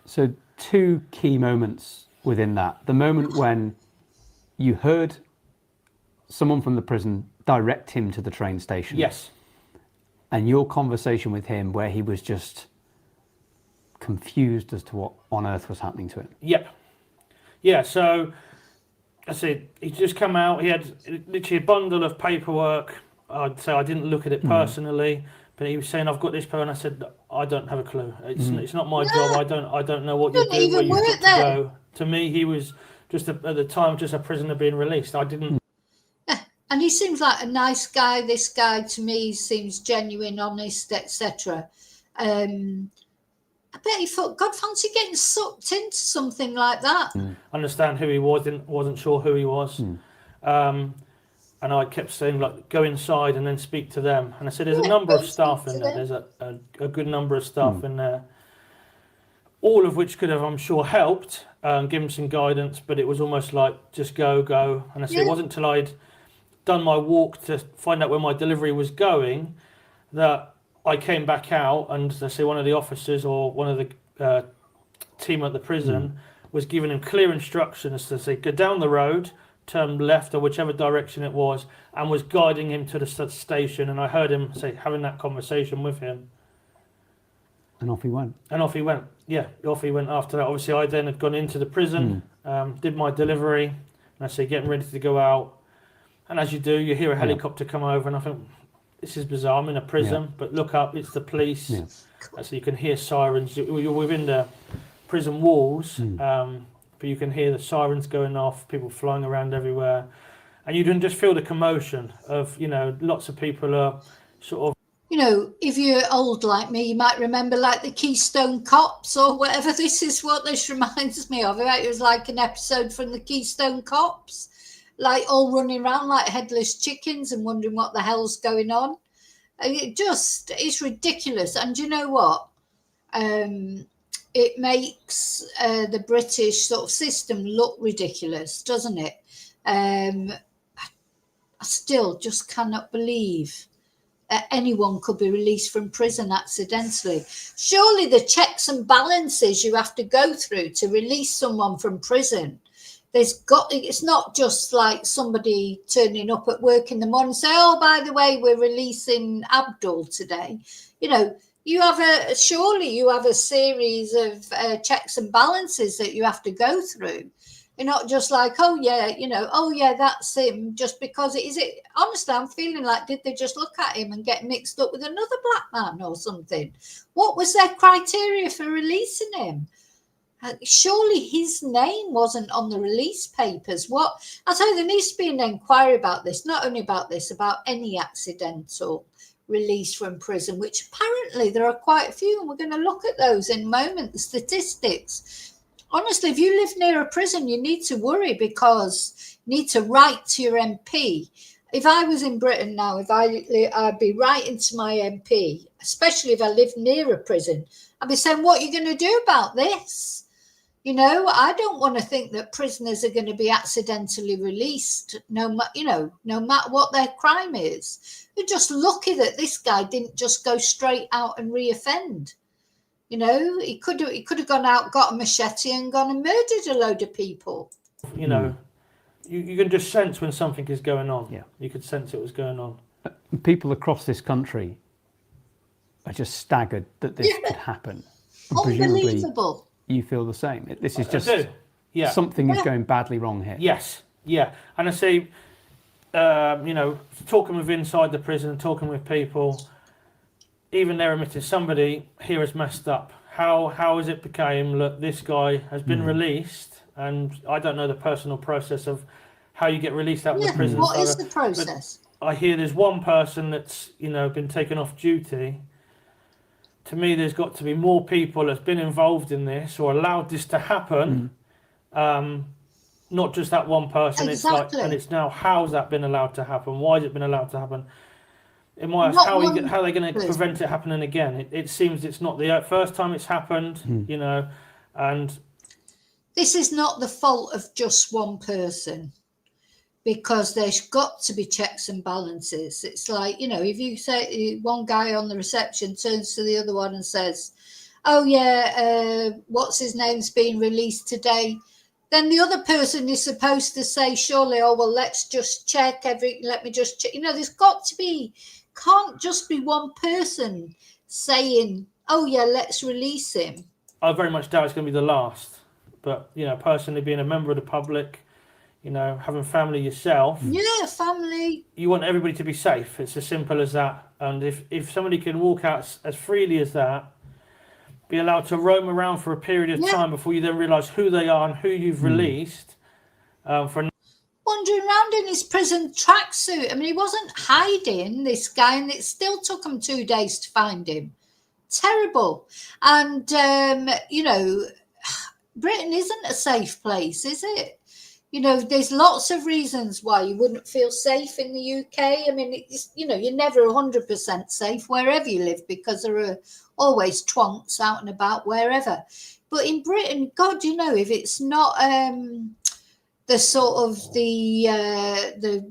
So two key moments within that. The moment when you heard someone from the prison direct him to the train station. Yes. And your conversation with him, where he was just confused as to what on earth was happening to him. Yep. Yeah, so I said, he'd just come out. He had literally a bundle of paperwork. I'd say I didn't look at it personally, But he was saying, "I've got this power," and I said, "I don't have a clue. It's not my job. I don't know what you're Don't doing, where even you've work got to there. go." To me, he was just at the time just a prisoner being released. I didn't. And he seems like a nice guy. This guy to me seems genuine, honest, etc. I bet he thought, God, fancy getting sucked into something like that. Understand who he was, wasn't sure who he was. And I kept saying, like, go inside and then speak to them. And I said, there's a number go of staff speak in to there. them. There's a good number of staff in there, all of which could have, I'm sure, helped, give him some guidance. But it was almost like, just go. And I said, it wasn't until I'd done my walk to find out where my delivery was going that I came back out, and I say one of the officers or one of the team at the prison was giving him clear instructions to say, go down the road, turn left or whichever direction it was, and was guiding him to the station. And I heard him say, having that conversation with him. And off he went. Yeah, off he went after that. Obviously, I then had gone into the prison, did my delivery, and I say, getting ready to go out. And as you do, you hear a helicopter come over, and I think, this is bizarre. I'm in a prison, but look up, it's the police. Yeah. So you can hear sirens. You're within the prison walls, but you can hear the sirens going off, people flying around everywhere. And you can just feel the commotion of, lots of people are sort of... If you're old like me, you might remember like the Keystone Cops or whatever. This is what this reminds me of. Right? It was like an episode from the Keystone Cops, like all running around like headless chickens and wondering what the hell's going on. It's ridiculous. And you know what? It makes the British sort of system look ridiculous, doesn't it? I still just cannot believe that anyone could be released from prison accidentally. Surely the checks and balances you have to go through to release someone from prison, it's not just like somebody turning up at work in the morning and say, oh, by the way, we're releasing Abdul today. Surely you have a series of checks and balances that you have to go through. You're not just like, that's him, just because honestly, I'm feeling like, did they just look at him and get mixed up with another black man or something? What was their criteria for releasing him? Surely his name wasn't on the release papers. I'll tell you, there needs to be an inquiry about this, not only about this, about any accidental release from prison, which apparently there are quite a few, and we're going to look at those in a moment, the statistics. Honestly, if you live near a prison, you need to worry, because you need to write to your MP. If I was in Britain now, I'd be writing to my MP, especially if I live near a prison. I'd be saying, what are you going to do about this? I don't want to think that prisoners are going to be accidentally released, no matter what their crime is. You're just lucky that this guy didn't just go straight out and reoffend. He could have gone out, got a machete, and gone and murdered a load of people. You can just sense when something is going on. Yeah, you could sense it was going on. People across this country are just staggered that this could happen. And Unbelievable. You feel the same. This is just something is going badly wrong here. Yes, yeah. And I say, talking with inside the prison, talking with people, even they're admitting somebody here has messed up. How has it became, look, this guy has been released, and I don't know the personal process of how you get released out of the prison. What is the process? I hear there's one person that's, been taken off duty. To me, there's got to be more people that's been involved in this or allowed this to happen. Not just that one person. Exactly. It's now, how's that been allowed to happen? Why has it been allowed to happen? In my eyes, how are they going to prevent it happening again? It seems it's not the first time it's happened, and this is not the fault of just one person, because there's got to be checks and balances. It's like, if you say one guy on the reception turns to the other one and says, oh yeah, what's his name's being released today, then the other person is supposed to say, surely, oh well, let's just check let me just check. There's got to be, can't just be one person saying, oh yeah, let's release him. I very much doubt it's going to be the last. But, personally being a member of the public, you know, having family yourself, Yeah, family. you want everybody to be safe. It's as simple as that. And if somebody can walk out as freely as that, be allowed to roam around for a period of Yeah. time before you then realise who they are and who you've released for. Wandering around in his prison tracksuit. I mean, he wasn't hiding, this guy, and it still took him 2 days to find him. Terrible. And, you know, Britain isn't a safe place, is it? You know, there's lots of reasons why you wouldn't feel safe in the UK. I mean, it's, you know, you're never 100% safe wherever you live because there are always twonks out and about wherever. But in Britain, God, you know, if it's not the sort of the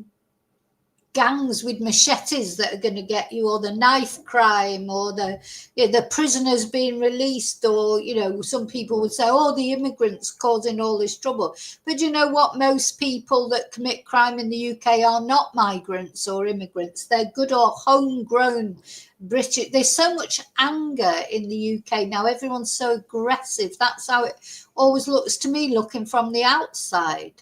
gangs with machetes that are going to get you, or the knife crime, or the prisoners being released, or, you know, some people would say, oh, the immigrants causing all this trouble. But you know what? Most people that commit crime in the UK are not migrants or immigrants. They're good or homegrown British. There's so much anger in the UK now. Everyone's so aggressive. That's how it always looks to me, looking from the outside.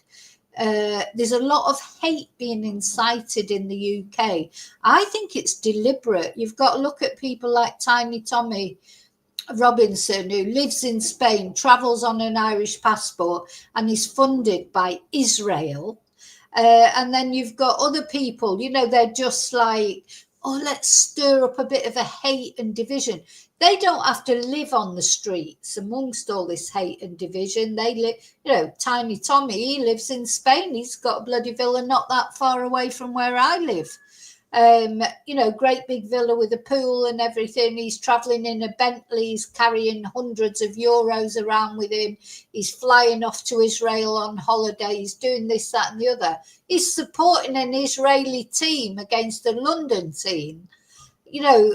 There's a lot of hate being incited in the UK. I think it's deliberate. You've got to look at people like Tiny Tommy Robinson, who lives in Spain, travels on an Irish passport, and is funded by Israel. And then you've got other people, you know, they're just like, oh, let's stir up a bit of a hate and division. They don't have to live on the streets amongst all this hate and division. They live, you know, Tiny Tommy, he lives in Spain. He's got a bloody villa not that far away from where I live. You know, great big villa with a pool and everything. He's traveling in a Bentley. He's carrying hundreds of euros around with him. He's flying off to Israel on holiday. He's doing this, that, and the other. He's supporting an Israeli team against a London team. You know,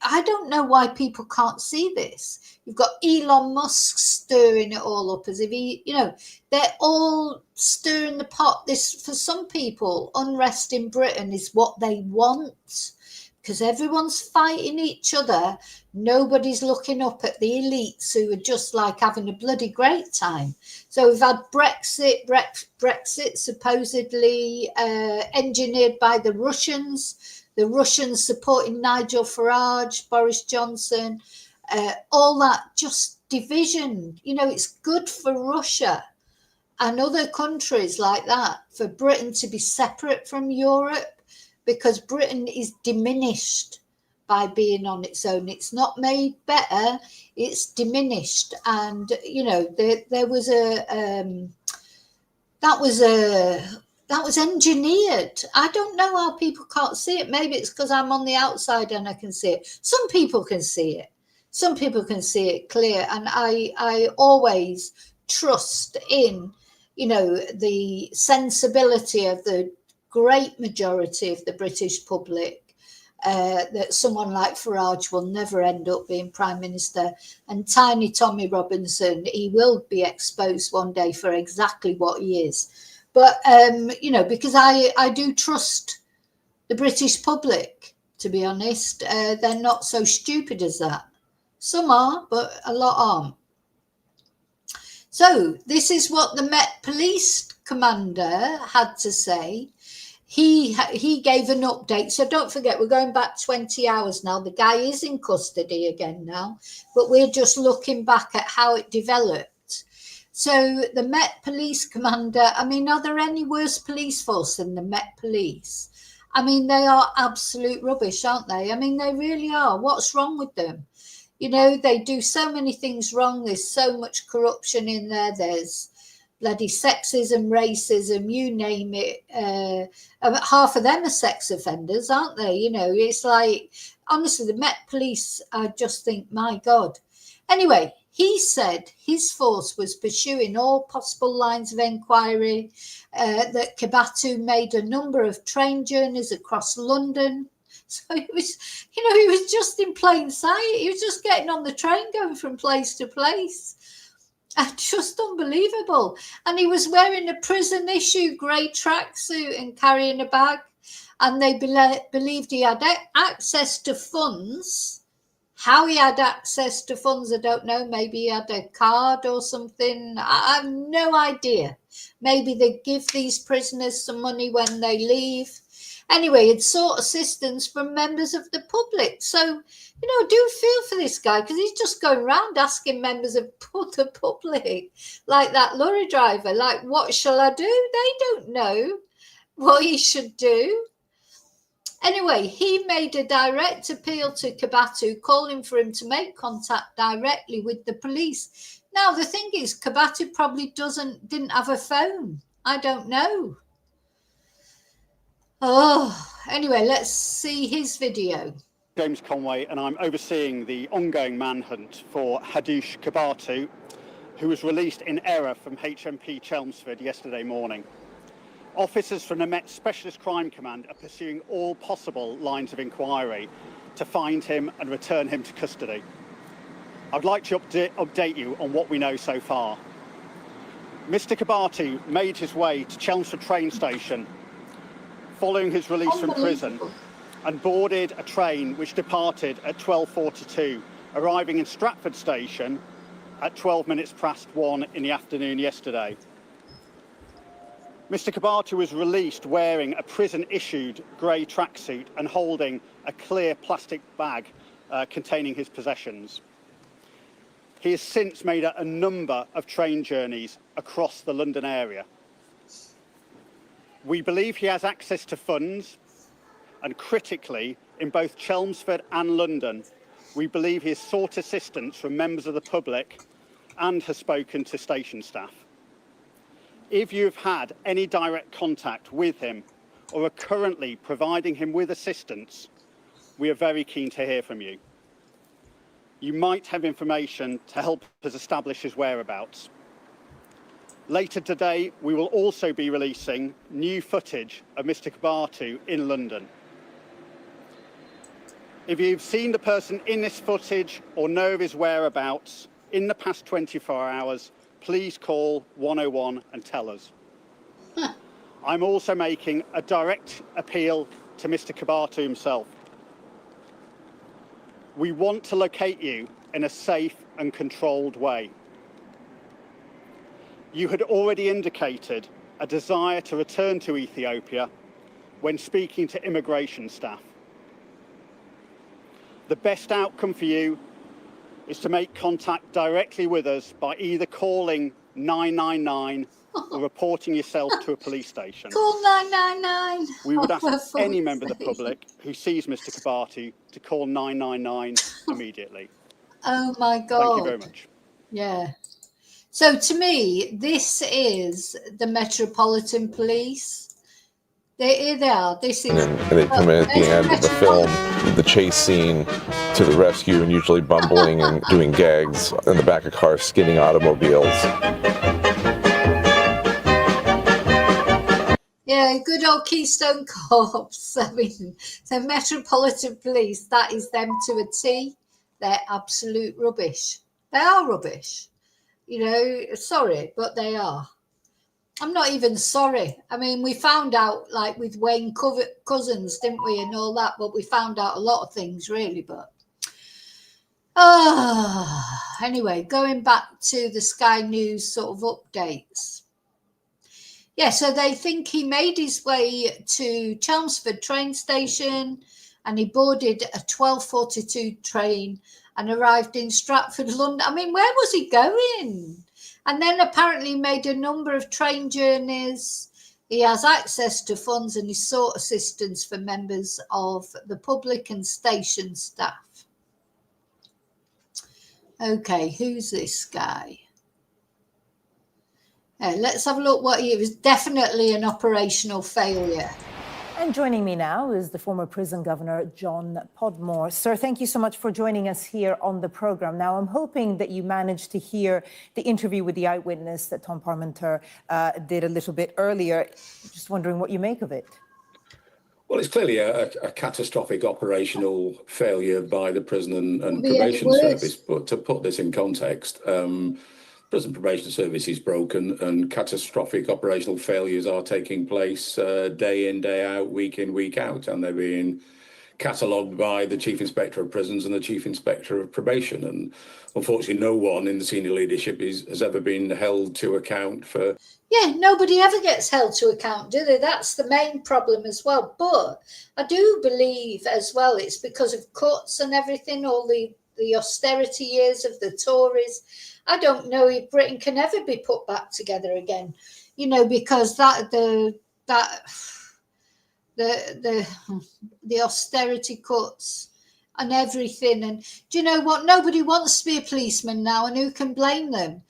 I don't know why people can't see this. You've got Elon Musk stirring it all up as if he, you know, they're all stirring the pot. This, for some people, unrest in Britain is what they want because everyone's fighting each other. Nobody's looking up at the elites who are just like having a bloody great time. So we've had Brexit supposedly engineered by the Russians. The Russians supporting Nigel Farage, Boris Johnson, all that just division. You know, it's good for Russia and other countries like that for Britain to be separate from Europe, because Britain is diminished by being on its own. It's not made better, it's diminished. And, you know, there was that was engineered. I don't know how people can't see it. Maybe it's because I'm on the outside and I can see it. Some people can see it. Some people can see it clear. And I always trust in, you know, the sensibility of the great majority of the British public, that someone like Farage will never end up being Prime Minister. And Tiny Tommy Robinson, he will be exposed one day for exactly what he is. But, you know, because I do trust the British public, to be honest. They're not so stupid as that. Some are, but a lot aren't. So this is what the Met Police commander had to say. He gave an update. So don't forget, we're going back 20 hours now. The guy is in custody again now, but we're just looking back at how it developed. So the Met Police commander, I mean, are there any worse police force than the Met Police? I mean, they are absolute rubbish, aren't they? I mean, they really are. What's wrong with them? You know, they do so many things wrong. There's so much corruption in there. There's bloody sexism, racism, you name it. Half of them are sex offenders, aren't they? You know, it's like, honestly, the Met Police, I just think, my God. Anyway, he said his force was pursuing all possible lines of inquiry, that Kebatu made a number of train journeys across London. So it was, you know, he was just in plain sight. He was just getting on the train, going from place to place. And just unbelievable. And he was wearing a prison issue grey tracksuit and carrying a bag. And they believed he had access to funds How he had access to funds, I don't know. Maybe he had a card or something. I have no idea. Maybe they give these prisoners some money when they leave. Anyway, it sought assistance from members of the public. So, do feel for this guy, because he's just going around asking members of the public, like that lorry driver, like, what shall I do? They don't know what he should do. Anyway, he made a direct appeal to Kebatu, calling for him to make contact directly with the police. Now, the thing is, Kebatu probably didn't have a phone. I don't know. Oh, anyway, let's see his video. James Conway, and I'm overseeing the ongoing manhunt for Hadush Kabatu, who was released in error from HMP Chelmsford yesterday morning. Officers from the Met Specialist Crime Command are pursuing all possible lines of inquiry to find him and return him to custody. I'd like to update you on what we know so far. Mr. Kebatu made his way to Chelmsford train station following his release from prison and boarded a train which departed at 12:42, arriving in Stratford station at 12 minutes past 1 in the afternoon yesterday. Mr. Kebatu was released wearing a prison-issued grey tracksuit and holding a clear plastic bag containing his possessions. He has since made a number of train journeys across the London area. We believe he has access to funds, and critically, in both Chelmsford and London, we believe he has sought assistance from members of the public and has spoken to station staff. If you've had any direct contact with him or are currently providing him with assistance, we are very keen to hear from you. You might have information to help us establish his whereabouts. Later today, we will also be releasing new footage of Mr. Kebatu in London. If you've seen the person in this footage or know of his whereabouts in the past 24 hours, please call 101 and tell us. I'm also making a direct appeal to Mr. Kebatu himself. We want to locate you in a safe and controlled way. You had already indicated a desire to return to Ethiopia when speaking to immigration staff. The best outcome for you is to make contact directly with us by either calling 999 or reporting yourself to a police station. Call 999. We would ask any member of the public who sees Mr. Kebatu to call 999 immediately. Oh my God. Thank you very much. Yeah. So to me, this is the Metropolitan Police. Here they are. This is. And they come in at the end of the film, the chase scene to the rescue, and usually bumbling and doing gags in the back of cars, skidding automobiles. Yeah, good old Keystone Cops. I mean, the Metropolitan Police, that is them to a T. They're absolute rubbish. They are rubbish. Sorry, but they are. I'm not even sorry. I mean, we found out, like, with Wayne Cousins, didn't we, and all that, but we found out a lot of things, really, but... Anyway, going back to the Sky News sort of updates. Yeah, so they think he made his way to Chelmsford train station and he boarded a 12:42 train and arrived in Stratford, London. I mean, where was he going? And then apparently made a number of train journeys. He has access to funds and he sought assistance for members of the public and station staff. Okay, who's this guy? Let's have a look what he was. Definitely an operational failure. And joining me now is the former prison governor, John Podmore. Sir, thank you so much for joining us here on the programme. Now, I'm hoping that you managed to hear the interview with the eyewitness that Tom Parmenter did a little bit earlier. Just wondering what you make of it. Well, it's clearly a catastrophic operational failure by the Prison and Probation Service. But to put this in context, Prison Probation Service is broken and catastrophic operational failures are taking place day in, day out, week in, week out. And they're being catalogued by the Chief Inspector of Prisons and the Chief Inspector of Probation. And unfortunately, no one in the senior leadership has ever been held to account for. Yeah, nobody ever gets held to account, do they? That's the main problem as well. But I do believe as well it's because of cuts and everything, all the austerity years of the Tories. I don't know if Britain can ever be put back together again, because the austerity cuts and everything. And do you know what? Nobody wants to be a policeman now, and who can blame them?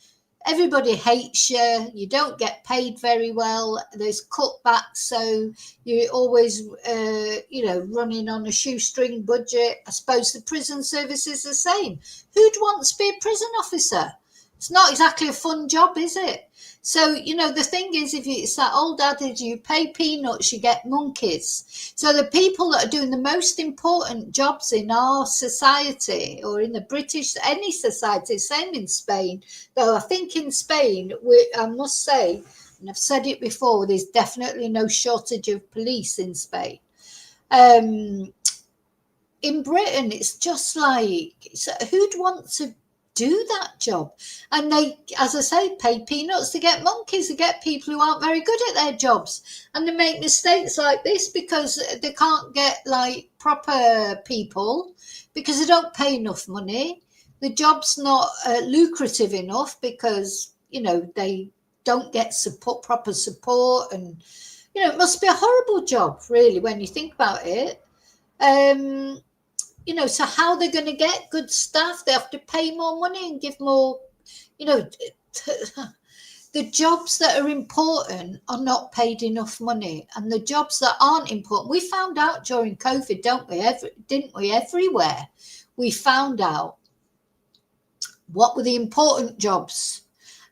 Everybody hates you. You don't get paid very well. There's cutbacks, so you're always, running on a shoestring budget. I suppose the prison service is the same. Who'd want to be a prison officer? It's not exactly a fun job, is it? So, the thing is, it's that old adage, you pay peanuts, you get monkeys. So the people that are doing the most important jobs in our society, or in the British, any society, same in Spain, though I think in Spain, I must say, and I've said it before, there's definitely no shortage of police in Spain. In Britain, it's just like, who'd want to do that job? And they, as I say, pay peanuts to get monkeys, to get people who aren't very good at their jobs, and they make mistakes like this because they can't get proper people, because they don't pay enough money. The job's not lucrative enough because they don't get proper support, and it must be a horrible job really when you think about it. So how they're going to get good staff? They have to pay more money and give more, the jobs that are important are not paid enough money, and the jobs that aren't important, we found out during COVID, didn't we? Everywhere we found out what were the important jobs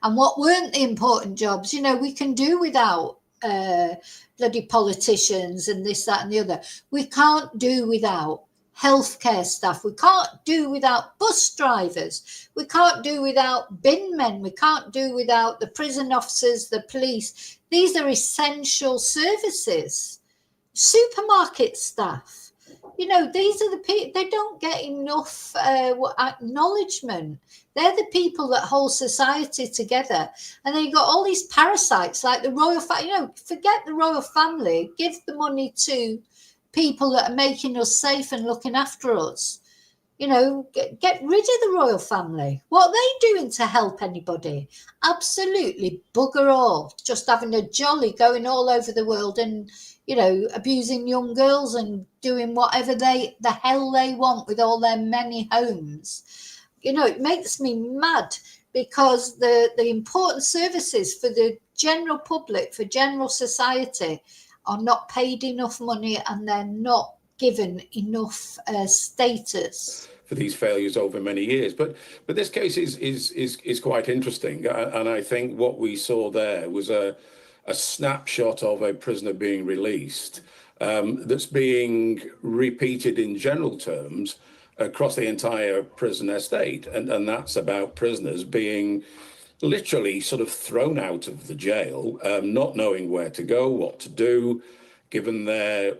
and what weren't the important jobs. We can do without bloody politicians and this, that and the other. We can't do without healthcare staff. We can't do without bus drivers. We can't do without bin men. We can't do without the prison officers, the police. These are essential services. Supermarket staff. These are the people, they don't get enough acknowledgement. They're the people that hold society together. And then you've got all these parasites like the royal family. Forget the royal family. Give the money to people that are making us safe and looking after us. Get rid of the royal family. What are they doing to help anybody? Absolutely bugger all. Just having a jolly, going all over the world and abusing young girls and doing whatever the hell they want with all their many homes. It makes me mad, because the important services for the general public, for general society, are not paid enough money, and they're not given enough status for these failures over many years. But this case is quite interesting, and I think what we saw there was a snapshot of a prisoner being released that's being repeated in general terms across the entire prison estate, and that's about prisoners being literally sort of thrown out of the jail, not knowing where to go, what to do, given their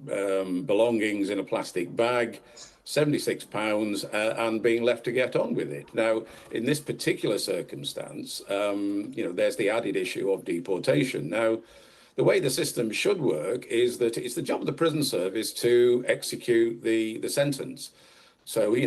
belongings in a plastic bag, £76, and being left to get on with it. Now, in this particular circumstance, there's the added issue of deportation. Now, the way the system should work is that it's the job of the prison service to execute the sentence. So, he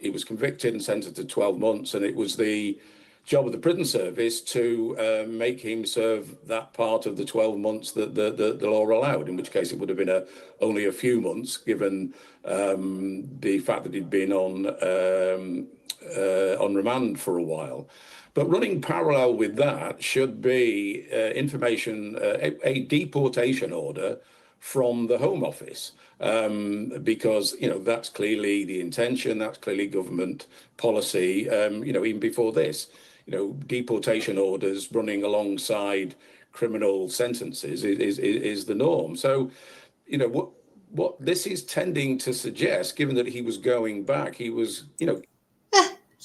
was convicted and sentenced to 12 months, and it was the job of the prison service to make him serve that part of the 12 months that the law allowed, in which case it would have been only a few months, given the fact that he'd been on remand for a while. But running parallel with that should be a deportation order from the Home Office, because that's clearly the intention, that's clearly government policy. Even before this, deportation orders running alongside criminal sentences is the norm. So, what this is tending to suggest, given that he was going back, he was, So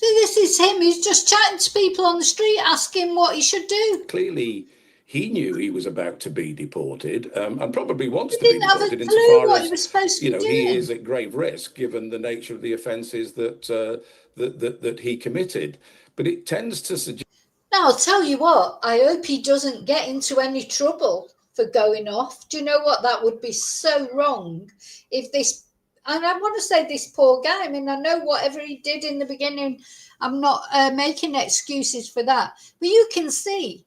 this is him. He's just chatting to people on the street, asking what he should do. Clearly, He knew he was about to be deported, and probably wants He to be didn't have a deported clue insofar what he as, was supposed to you be know, he doing. is at grave risk given the nature of the offences that he committed. But it tends to suggest. Now, I'll tell you what, I hope he doesn't get into any trouble for going off. Do you know what? That would be so wrong if this, and I want to say this poor guy, I mean, I know whatever he did in the beginning, I'm not making excuses for that, but you can see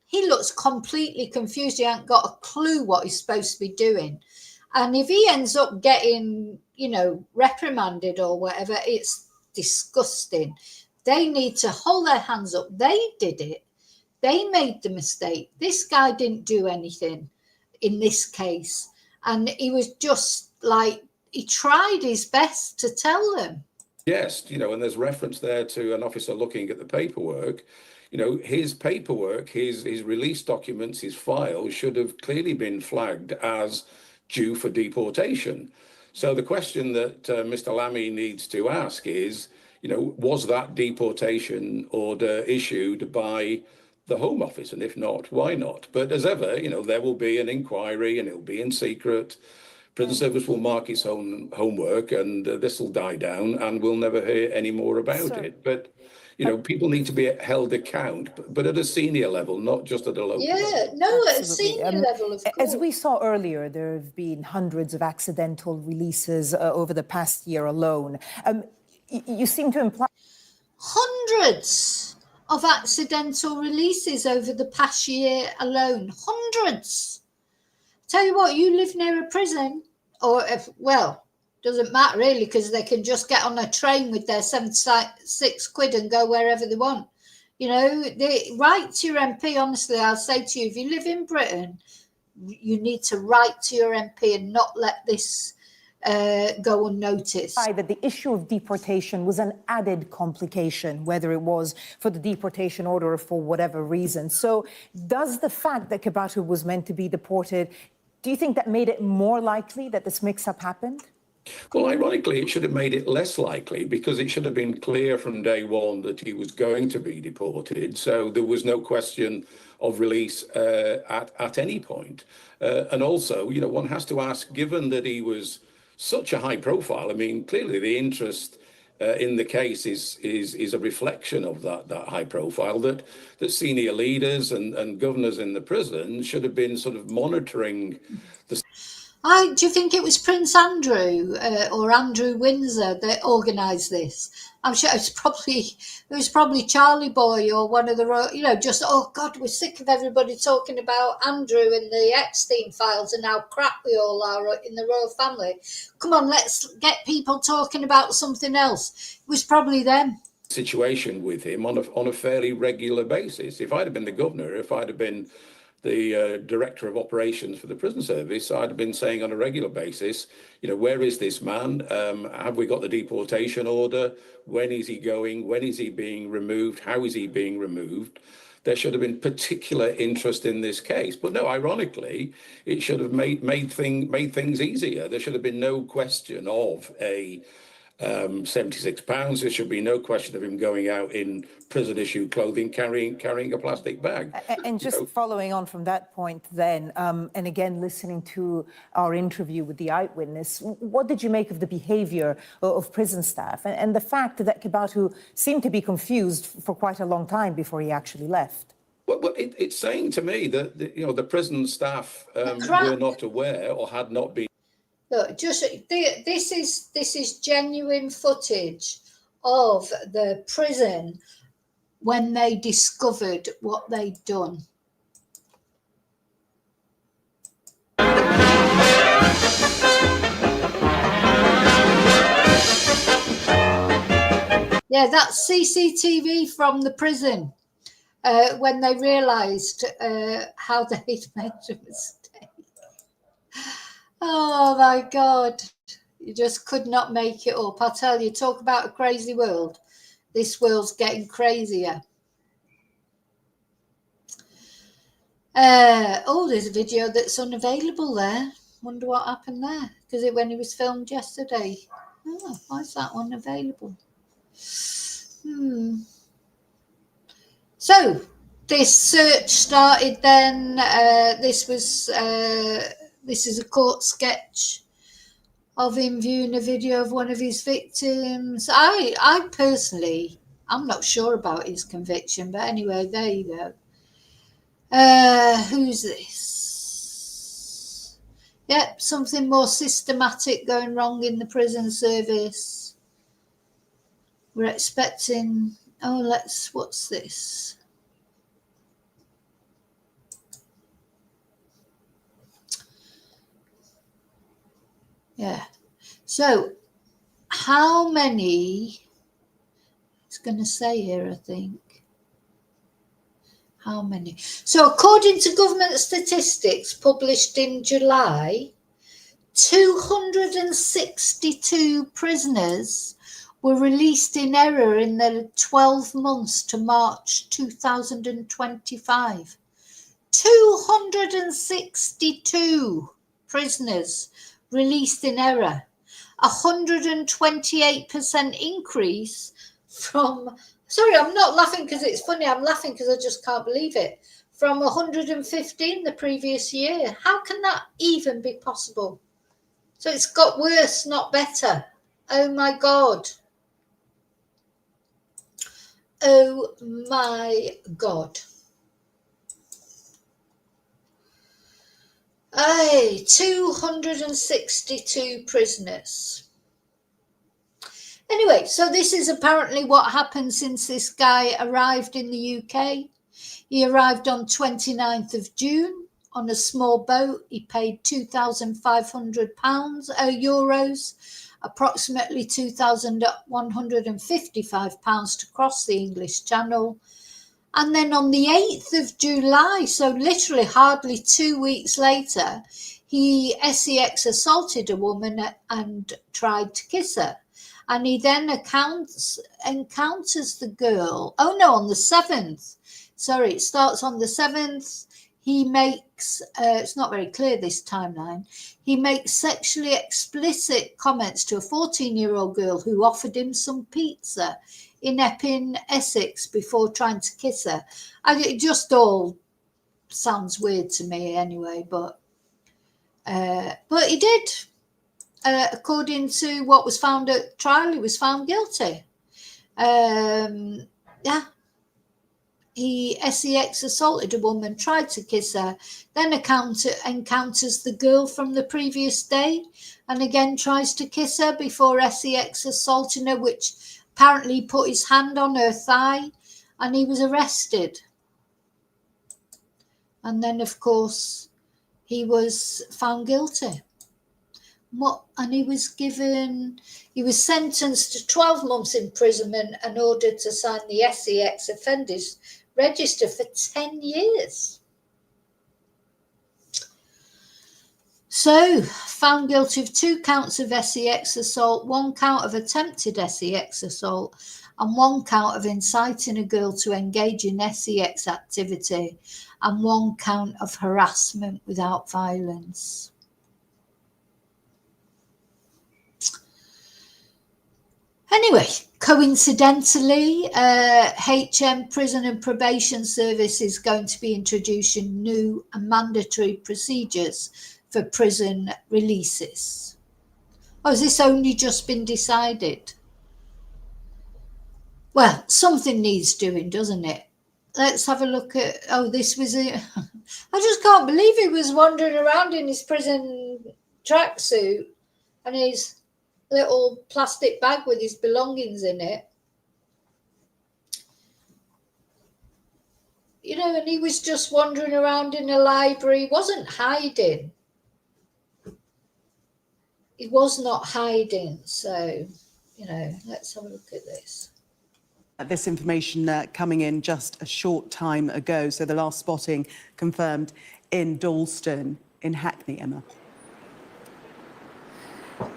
he looks completely confused. He hasn't got a clue what he's supposed to be doing. And if he ends up getting, you know, reprimanded or whatever, it's disgusting. They need to hold their hands up. They did it. They made the mistake. This guy didn't do anything in this case. And he was just like, he tried his best to tell them. Yes, you know, and there's reference there to an officer looking at the paperwork. You know, his paperwork, his release documents, his files should have clearly been flagged as due for deportation. So the question that Mr. Lammy needs to ask is, you know, was that deportation order issued by the Home Office? And if not, why not? But as ever, you know, there will be an inquiry and it'll be in secret. Prison Service will mark its own homework, and this will die down, and we'll never hear any more about it. But you know, people need to be held account, but at a senior level, not just at a local level. No, at a senior level, of course. As we saw earlier, there have been hundreds of accidental releases over the past year alone. You seem to imply hundreds of accidental releases over the past year alone. Hundreds. Tell you what, you live near a prison, or if, well, doesn't matter really, because they can just get on a train with their 76 quid and go wherever they want. You know, write to your MP. Honestly, I'll say to you, if you live in Britain, you need to write to your MP and not let this go unnoticed. That the issue of deportation was an added complication, whether it was for the deportation order or for whatever reason. So does the fact that Kebatu was meant to be deported, do you think that made it more likely that this mix-up happened? Well, ironically, it should have made it less likely, because it should have been clear from day one that he was going to be deported. So there was no question of release at any point. And also, you know, one has to ask, given that he was such a high profile, I mean, clearly the interest in the case is a reflection of that high profile, that senior leaders and governors in the prison should have been sort of monitoring the. Do you think it was Prince Andrew or Andrew Windsor that organised this? I'm sure it was probably Charlie Boy or one of the, you know, just, oh God, we're sick of everybody talking about Andrew and the Epstein files and how crap we all are in the royal family. Come on, let's get people talking about something else. It was probably them. Situation with him on a fairly regular basis. If I'd have been the governor, if I'd have been the director of operations for the prison service, I'd have been saying on a regular basis, you know, where is this man? Have we got the deportation order? When is he going? When is he being removed? How is he being removed? There should have been particular interest in this case. But no, ironically, it should have made things easier. There should have been no question of a £76. There should be no question of him going out in prison issue clothing, carrying a plastic bag. And just following on from that point then, and again, listening to our interview with the eyewitness, what did you make of the behaviour of prison staff and the fact that Kebatu seemed to be confused for quite a long time before he actually left? Well, it's saying to me that you know, the prison staff were not aware or had not been. Look, just this is genuine footage of the prison when they discovered what they'd done. Yeah, that's CCTV from the prison when they realised how they'd made a mistake. Oh my God, you just could not make it up. I tell you, talk about a crazy world. This world's getting crazier. Oh, there's a video that's unavailable there. Wonder what happened there, because when it was filmed yesterday. Oh, why is that one available? So, this search started then. This is a court sketch of him viewing a video of one of his victims. I personally, I'm not sure about his conviction, but anyway, there you go. Who's this? Yep, something more systematic going wrong in the prison service. We're expecting, what's this? Yeah. So, how many, it's going to say here, I think. How many? So, according to government statistics published in July, 262 prisoners were released in error in the 12 months to March 2025. 262 prisoners released in error, 128% increase from, sorry, I'm not laughing because it's funny, I'm laughing because I just can't believe it, from 115 the previous year. How can that even be possible? So it's got worse, not better. Oh my God. Oh my God. 262 prisoners. Anyway, so this is apparently what happened since this guy arrived in the UK. He arrived on 29th of June on a small boat. He paid £2,500, euros, approximately £2,155 to cross the English Channel. And then on the 8th of July, so literally hardly 2 weeks later, SEX assaulted a woman and tried to kiss her. And he then encounters the girl. Oh no, on the 7th. Sorry, it starts on the 7th. He makes, it's not very clear this timeline, he makes sexually explicit comments to a 14-year-old girl who offered him some pizza in Epping, Essex, before trying to kiss her. It just all sounds weird to me anyway, but he did. According to what was found at trial, he was found guilty. SEX assaulted a woman, tried to kiss her, then encounters the girl from the previous day, and again tries to kiss her before SEX assaulting her, which apparently put his hand on her thigh, and he was arrested. And then, of course, he was found guilty. And he was sentenced to 12 months imprisonment and ordered to sign the SEX offenders register for 10 years. So, found guilty of 2 counts of SEX assault, 1 count of attempted SEX assault, and 1 count of inciting a girl to engage in SEX activity, and 1 count of harassment without violence. Anyway, coincidentally, HM Prison and Probation Service is going to be introducing new and mandatory procedures for prison releases. Oh, has this only just been decided? Well, something needs doing, doesn't it? Let's have a look at, this was I just can't believe he was wandering around in his prison tracksuit and his little plastic bag with his belongings in it. And he was just wandering around in a library. He wasn't hiding. He was not hiding. So, let's have a look at this. This information coming in just a short time ago. So the last spotting confirmed in Dalston in Hackney, Emma.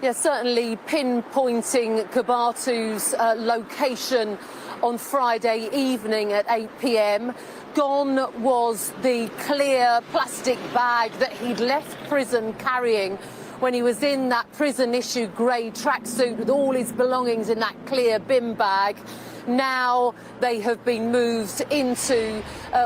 Yes, certainly pinpointing Kebatu's location on Friday evening at 8 p.m. Gone was the clear plastic bag that he'd left prison carrying when he was in that prison-issued grey tracksuit with all his belongings in that clear bin bag. Now they have been moved into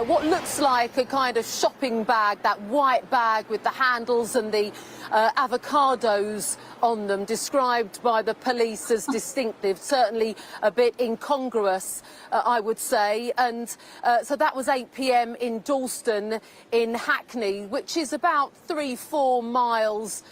what looks like a kind of shopping bag, that white bag with the handles and the avocados on them, described by the police as distinctive, certainly a bit incongruous, I would say. And so that was 8 p.m. in Dalston in Hackney, which is about 3-4 miles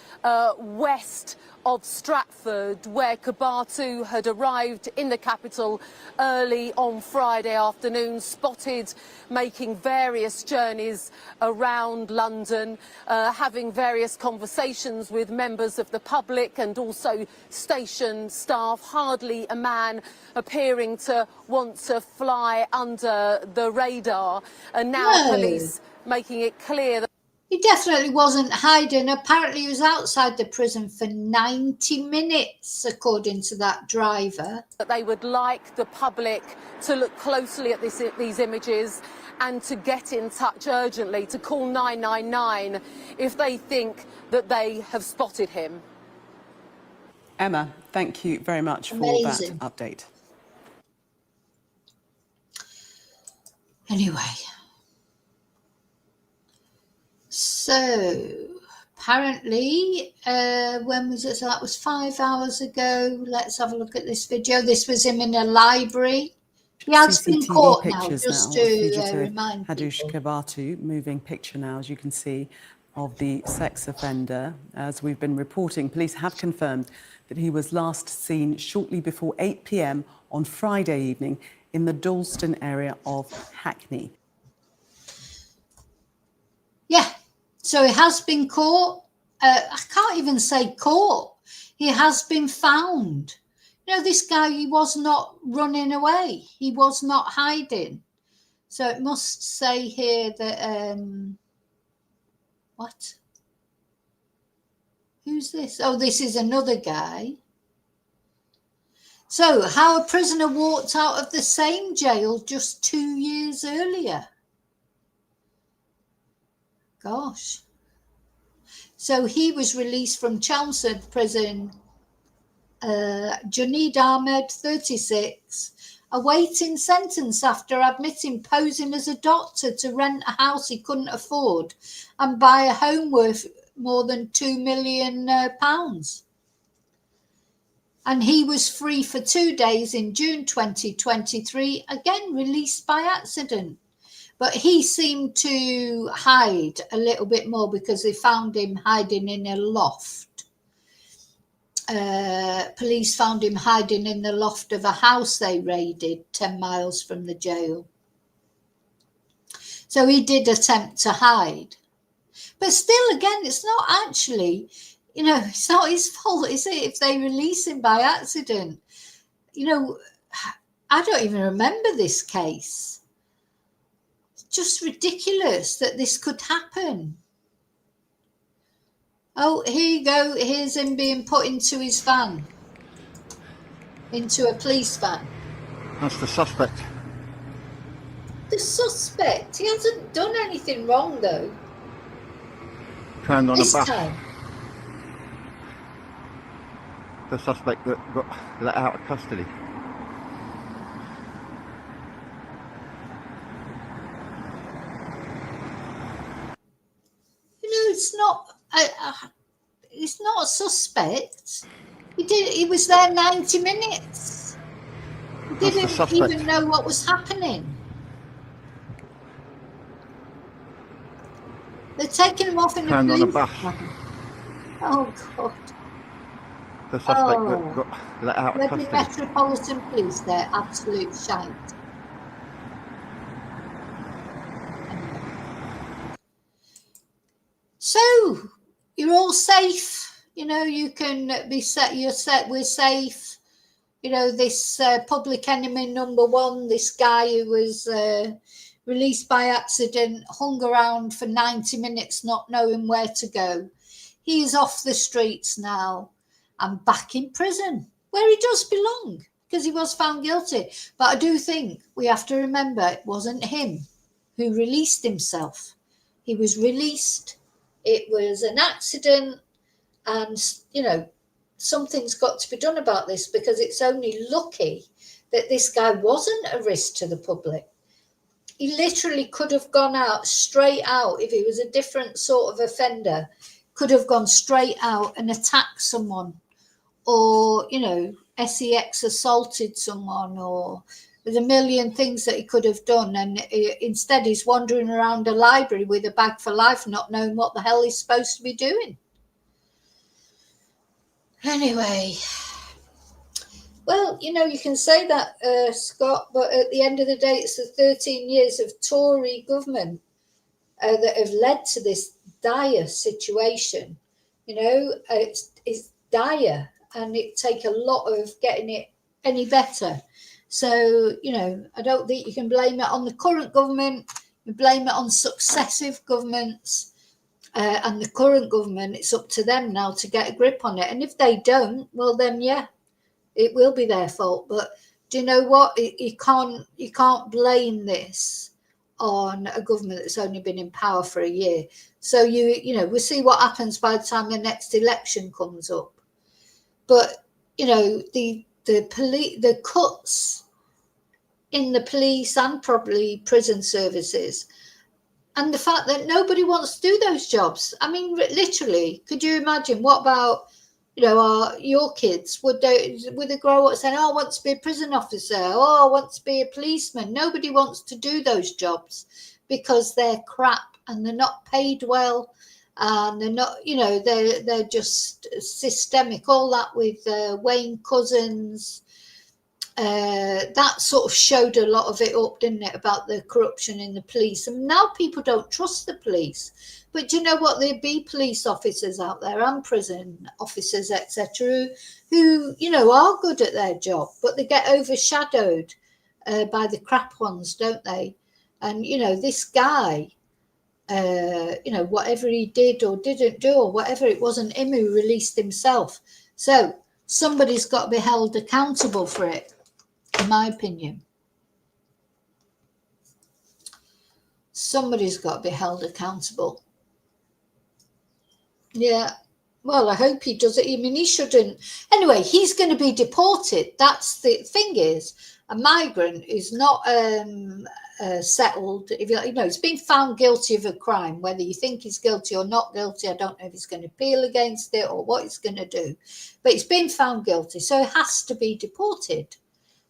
west of Stratford, where Kebatu had arrived in the capital early on Friday afternoon, spotted making various journeys around London, having various conversations with members of the public and also station staff. Hardly a man appearing to want to fly under the radar. And now police making it clear that he definitely wasn't hiding. Apparently he was outside the prison for 90 minutes, according to that driver. That they would like the public to look closely at these images and to get in touch urgently, to call 999 if they think that they have spotted him. Emma, thank you very much for that update. Anyway. So, apparently, when was it? So that was 5 hours ago. Let's have a look at this video. This was him in a library. He has been caught now, just to remind Hadush Kabatu, moving picture now, as you can see, of the sex offender. As we've been reporting, police have confirmed that he was last seen shortly before 8 p.m. on Friday evening in the Dalston area of Hackney. Yeah, so he has been caught. I can't even say caught. He has been found. You know, this guy, he was not running away. He was not hiding. So it must say here that, what? Who's this? Oh, this is another guy. So how a prisoner walked out of the same jail just 2 years earlier. Gosh. So he was released from Chelmsford prison. Junaid Ahmed, 36, awaiting sentence after admitting posing as a doctor to rent a house he couldn't afford and buy a home worth more than £2 million. And he was free for 2 days in June 2023, again released by accident. But he seemed to hide a little bit more because they found him hiding in a loft. Police found him hiding in the loft of a house they raided 10 miles from the jail. So he did attempt to hide. But still, again, it's not actually, you know, it's not his fault, is it, if they release him by accident? You know, I don't even remember this case. It's just ridiculous that this could happen. Oh, here you go. Here's him being put into his van, into a police van. That's the suspect. The suspect? He hasn't done anything wrong, though. Turned on this a bus. time. The suspect that got let out of custody. You know, it's not a suspect. He was there 90 minutes. He didn't even know what was happening. They're taking him off in a police van. Oh, God. The suspect that got let out of custody. Metropolitan Police, they're absolute shite. So, you're all safe. You know, you can be set. We're safe. You know, this public enemy number one, this guy who was released by accident, hung around for 90 minutes not knowing where to go. He is off the streets now and back in prison, where he does belong, because he was found guilty. But I do think we have to remember it wasn't him who released himself. He was released. It was an accident. And, you know, something's got to be done about this, because it's only lucky that this guy wasn't a risk to the public. He literally could have gone out straight out if he was a different sort of offender, could have gone straight out and attacked someone, or, you know, sex assaulted someone, or there's a million things that he could have done. And instead he's wandering around a library with a bag for life, not knowing what the hell he's supposed to be doing. Anyway, well, you know, you can say that, Scott, but at the end of the day, it's the 13 years of Tory government that have led to this dire situation. You know, it's dire, and it take a lot of getting it any better. So, you know, I don't think you can blame it on the current government. You blame it on successive governments, and the current government, it's up to them now to get a grip on it. And if they don't, well, then, yeah, it will be their fault. But do you know what? You can't blame this on a government that's only been in power for a year. So you know, we'll see what happens by the time the next election comes up. But you know, the cuts in the police and probably prison services, and the fact that nobody wants to do those jobs. I mean, literally, could you imagine? What about, you know, your kids? Would they grow up saying, "Oh, I want to be a prison officer. Oh, I want to be a policeman"? Nobody wants to do those jobs because they're crap and they're not paid well, and they're not, you know, they're just systemic. All that with Wayne Couzens, that sort of showed a lot of it up, didn't it, about the corruption in the police. And now people don't trust the police. But do you know what? There'd be police officers out there and prison officers, etc., who, you know, are good at their job, but they get overshadowed by the crap ones, don't they? And, you know, this guy, you know, whatever he did or didn't do, or whatever, it wasn't him who released himself. So somebody's got to be held accountable for it, in my opinion. Somebody's got to be held accountable. Yeah. Well, I hope he does it. I mean, he shouldn't. Anyway, he's going to be deported. That's the thing, is a migrant is not settled. If you know, he's been found guilty of a crime, whether you think he's guilty or not guilty, I don't know if he's going to appeal against it or what he's going to do, but he's been found guilty, so he has to be deported.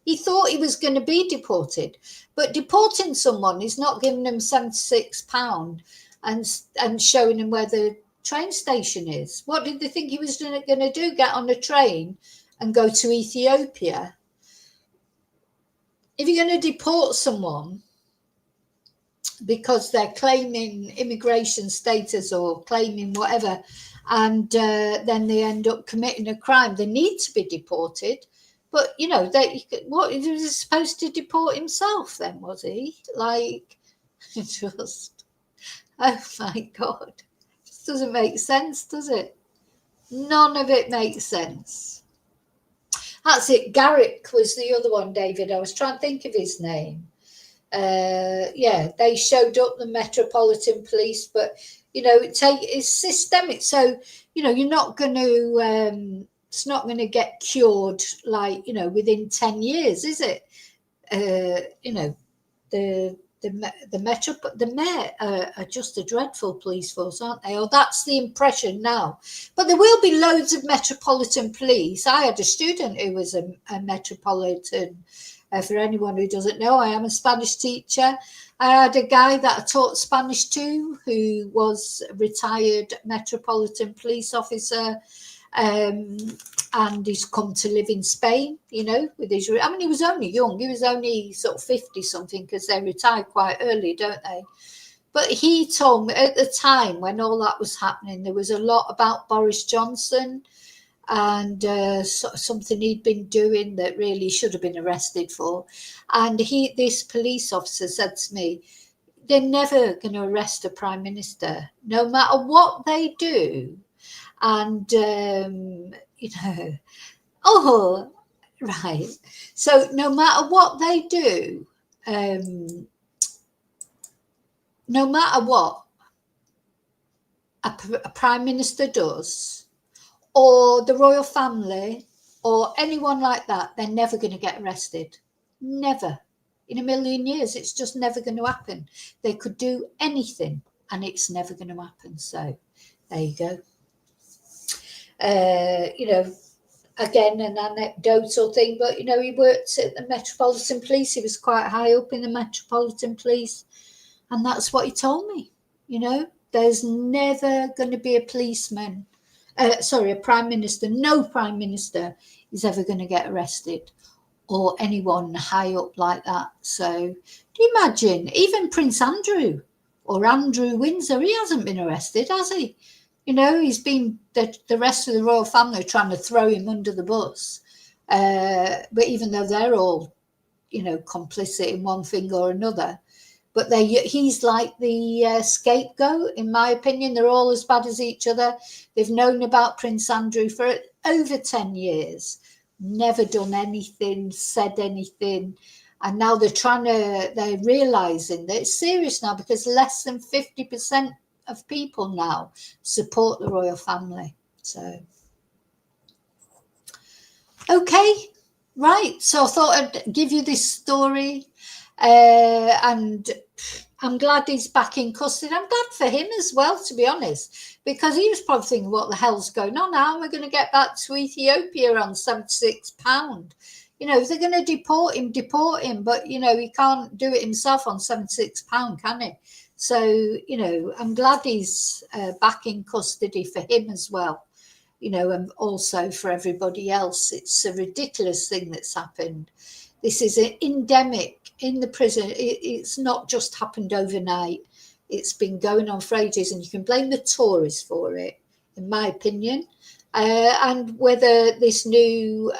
He thought he was going to be deported, but deporting someone is not giving them £76 and showing them where the train station is. What did they think he was going to do? Get on a train and go to Ethiopia? If you're going to deport someone because they're claiming immigration status or claiming whatever, and then they end up committing a crime, they need to be deported. But, you know, what, he was supposed to deport himself then, was he? Like, just, oh my God. This doesn't make sense, does it? None of it makes sense. That's it. Garrick was the other one, David. I was trying to think of his name. Yeah, they showed up, the Metropolitan Police, but, you know, it's systemic. So, you know, you're not going to... it's not going to get cured, like, you know, within 10 years, is it? You know, the Met are just a dreadful police force, aren't they? Or that's the impression now. But there will be loads of Metropolitan Police. I had a student who was a Metropolitan. For anyone who doesn't know, I am a Spanish teacher. I had a guy that I taught Spanish to who was a retired Metropolitan Police officer. And he's come to live in Spain, you know, with his, I mean, he was only young. He was only sort of 50 something, because they retire quite early, don't they? But he told me at the time when all that was happening, there was a lot about Boris Johnson and something he'd been doing that really should have been arrested for. And this police officer said to me, they're never going to arrest a prime minister, no matter what they do. And, you know, oh, right. So no matter what they do, no matter what a prime minister does, or the royal family, or anyone like that, they're never going to get arrested. Never. In a million years, it's just never going to happen. They could do anything and it's never going to happen. So there you go. You know, again, an anecdotal thing, but, you know, he worked at the Metropolitan Police. He was quite high up in the Metropolitan Police. And that's what he told me. You know, there's never going to be a policeman, a prime minister. No prime minister is ever going to get arrested, or anyone high up like that. So do you imagine, even Prince Andrew or Andrew Windsor, he hasn't been arrested, has he? You know, he's been, the rest of the royal family trying to throw him under the bus. But even though they're all, you know, complicit in one thing or another, but he's like the scapegoat, in my opinion. They're all as bad as each other. They've known about Prince Andrew for over 10 years. Never done anything, said anything, and now they're realizing that it's serious now, because less than 50% of people now support the royal family. So okay, right, so I thought I'd give you this story, and I'm glad he's back in custody. I'm glad for him as well, to be honest, because he was probably thinking, what the hell's going on? How am I going to get back to Ethiopia on £76? You know, if they're going to deport him. But, you know, he can't do it himself on £76, can he? So, you know, I'm glad he's back in custody for him as well. You know, and also for everybody else. It's a ridiculous thing that's happened. This is an endemic in the prison. It's not just happened overnight. It's been going on for ages, and you can blame the Tories for it, in my opinion. And whether this new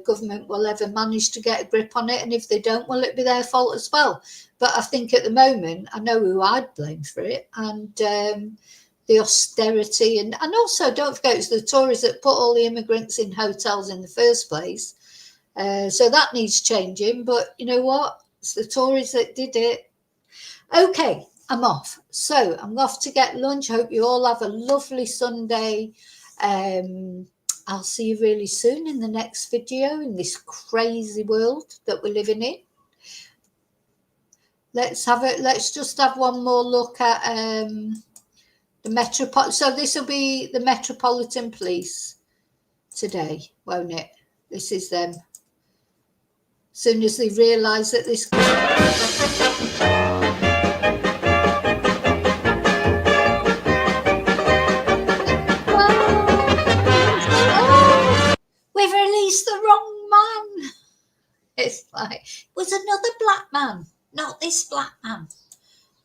government will ever manage to get a grip on it, and if they don't, will it be their fault as well? But I think at the moment, I know who I'd blame for it, and the austerity, and also don't forget it's the Tories that put all the immigrants in hotels in the first place. So that needs changing, but you know what? It's the Tories that did it. Okay, I'm off. So I'm off to get lunch. Hope you all have a lovely Sunday. I'll see you really soon in the next video in this crazy world that we're living in. Let's just have one more look at the Metropolitan. So this will be the Metropolitan Police today, won't it? This is them. As soon as they realise that this... We've released the wrong man. It's like, it was another black man, not this black man.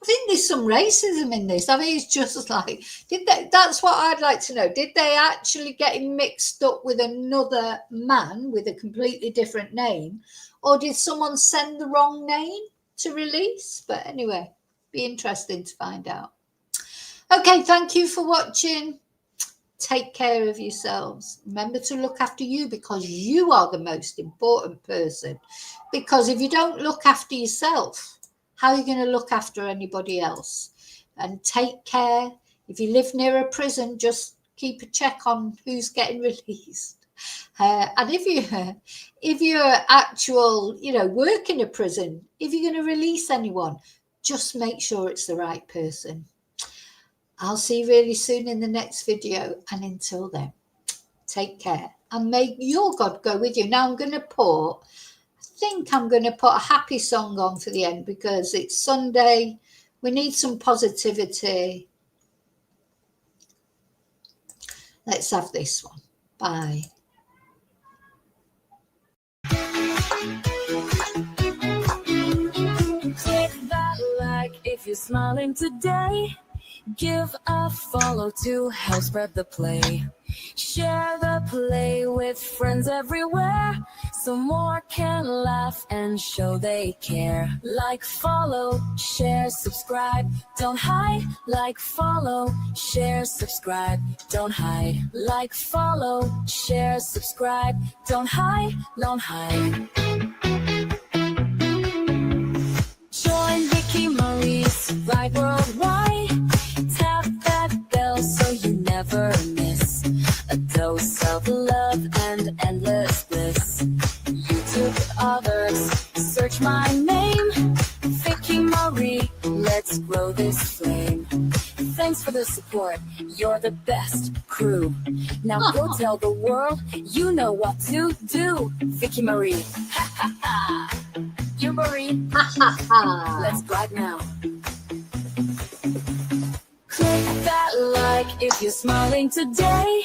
I think there's some racism in this. I mean, it's just like, that's what I'd like to know. Did they actually get him mixed up with another man with a completely different name? Or did someone send the wrong name to release? But anyway, be interesting to find out. Okay, thank you for watching. Take care of yourselves. Remember to look after you, because you are the most important person. Because if you don't look after yourself, how are you going to look after anybody else? And take care. If you live near a prison, just keep a check on who's getting released. And if you're actual, you know, work in a prison, if you're going to release anyone, just make sure it's the right person. I'll see you really soon in the next video. And until then, take care. And may your God go with you. Now I'm going to put a happy song on for the end, because it's Sunday. We need some positivity. Let's have this one. Bye. Click that like if you're smiling today. Give a follow to help spread the play. Share the play with friends everywhere, so more can laugh and show they care. Like, follow, share, subscribe, don't hide. Like, follow, share, subscribe, don't hide. Like, follow, share, subscribe, don't hide, don't hide. Join Vicky Marie's Ride Worldwide. Tap that bell so you never miss a dose of love and endless bliss. YouTube others. Thanks for the support. You're the best crew. Now go tell the world you know what to do. Vicky Marie. Ha ha ha. You're Marie. Ha ha ha. Let's brag now. Click that like if you're smiling today.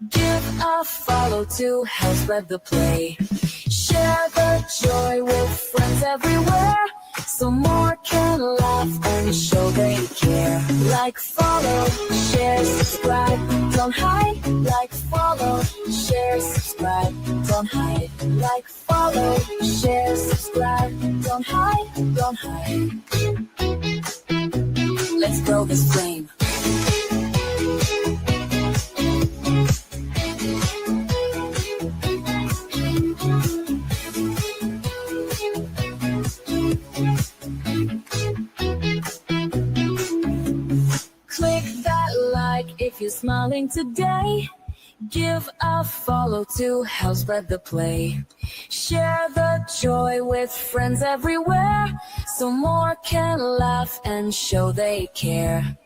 Give a follow to help spread the play. Share the joy with friends everywhere, so more can laugh and show they care. Like, follow, share, subscribe, don't hide. Like, follow, share, subscribe, don't hide. Like, follow, share, subscribe, don't hide, don't hide. Let's grow this flame. Click that like if you're smiling today. Give a follow to help spread the play. Share the joy with friends everywhere, so more can laugh and show they care.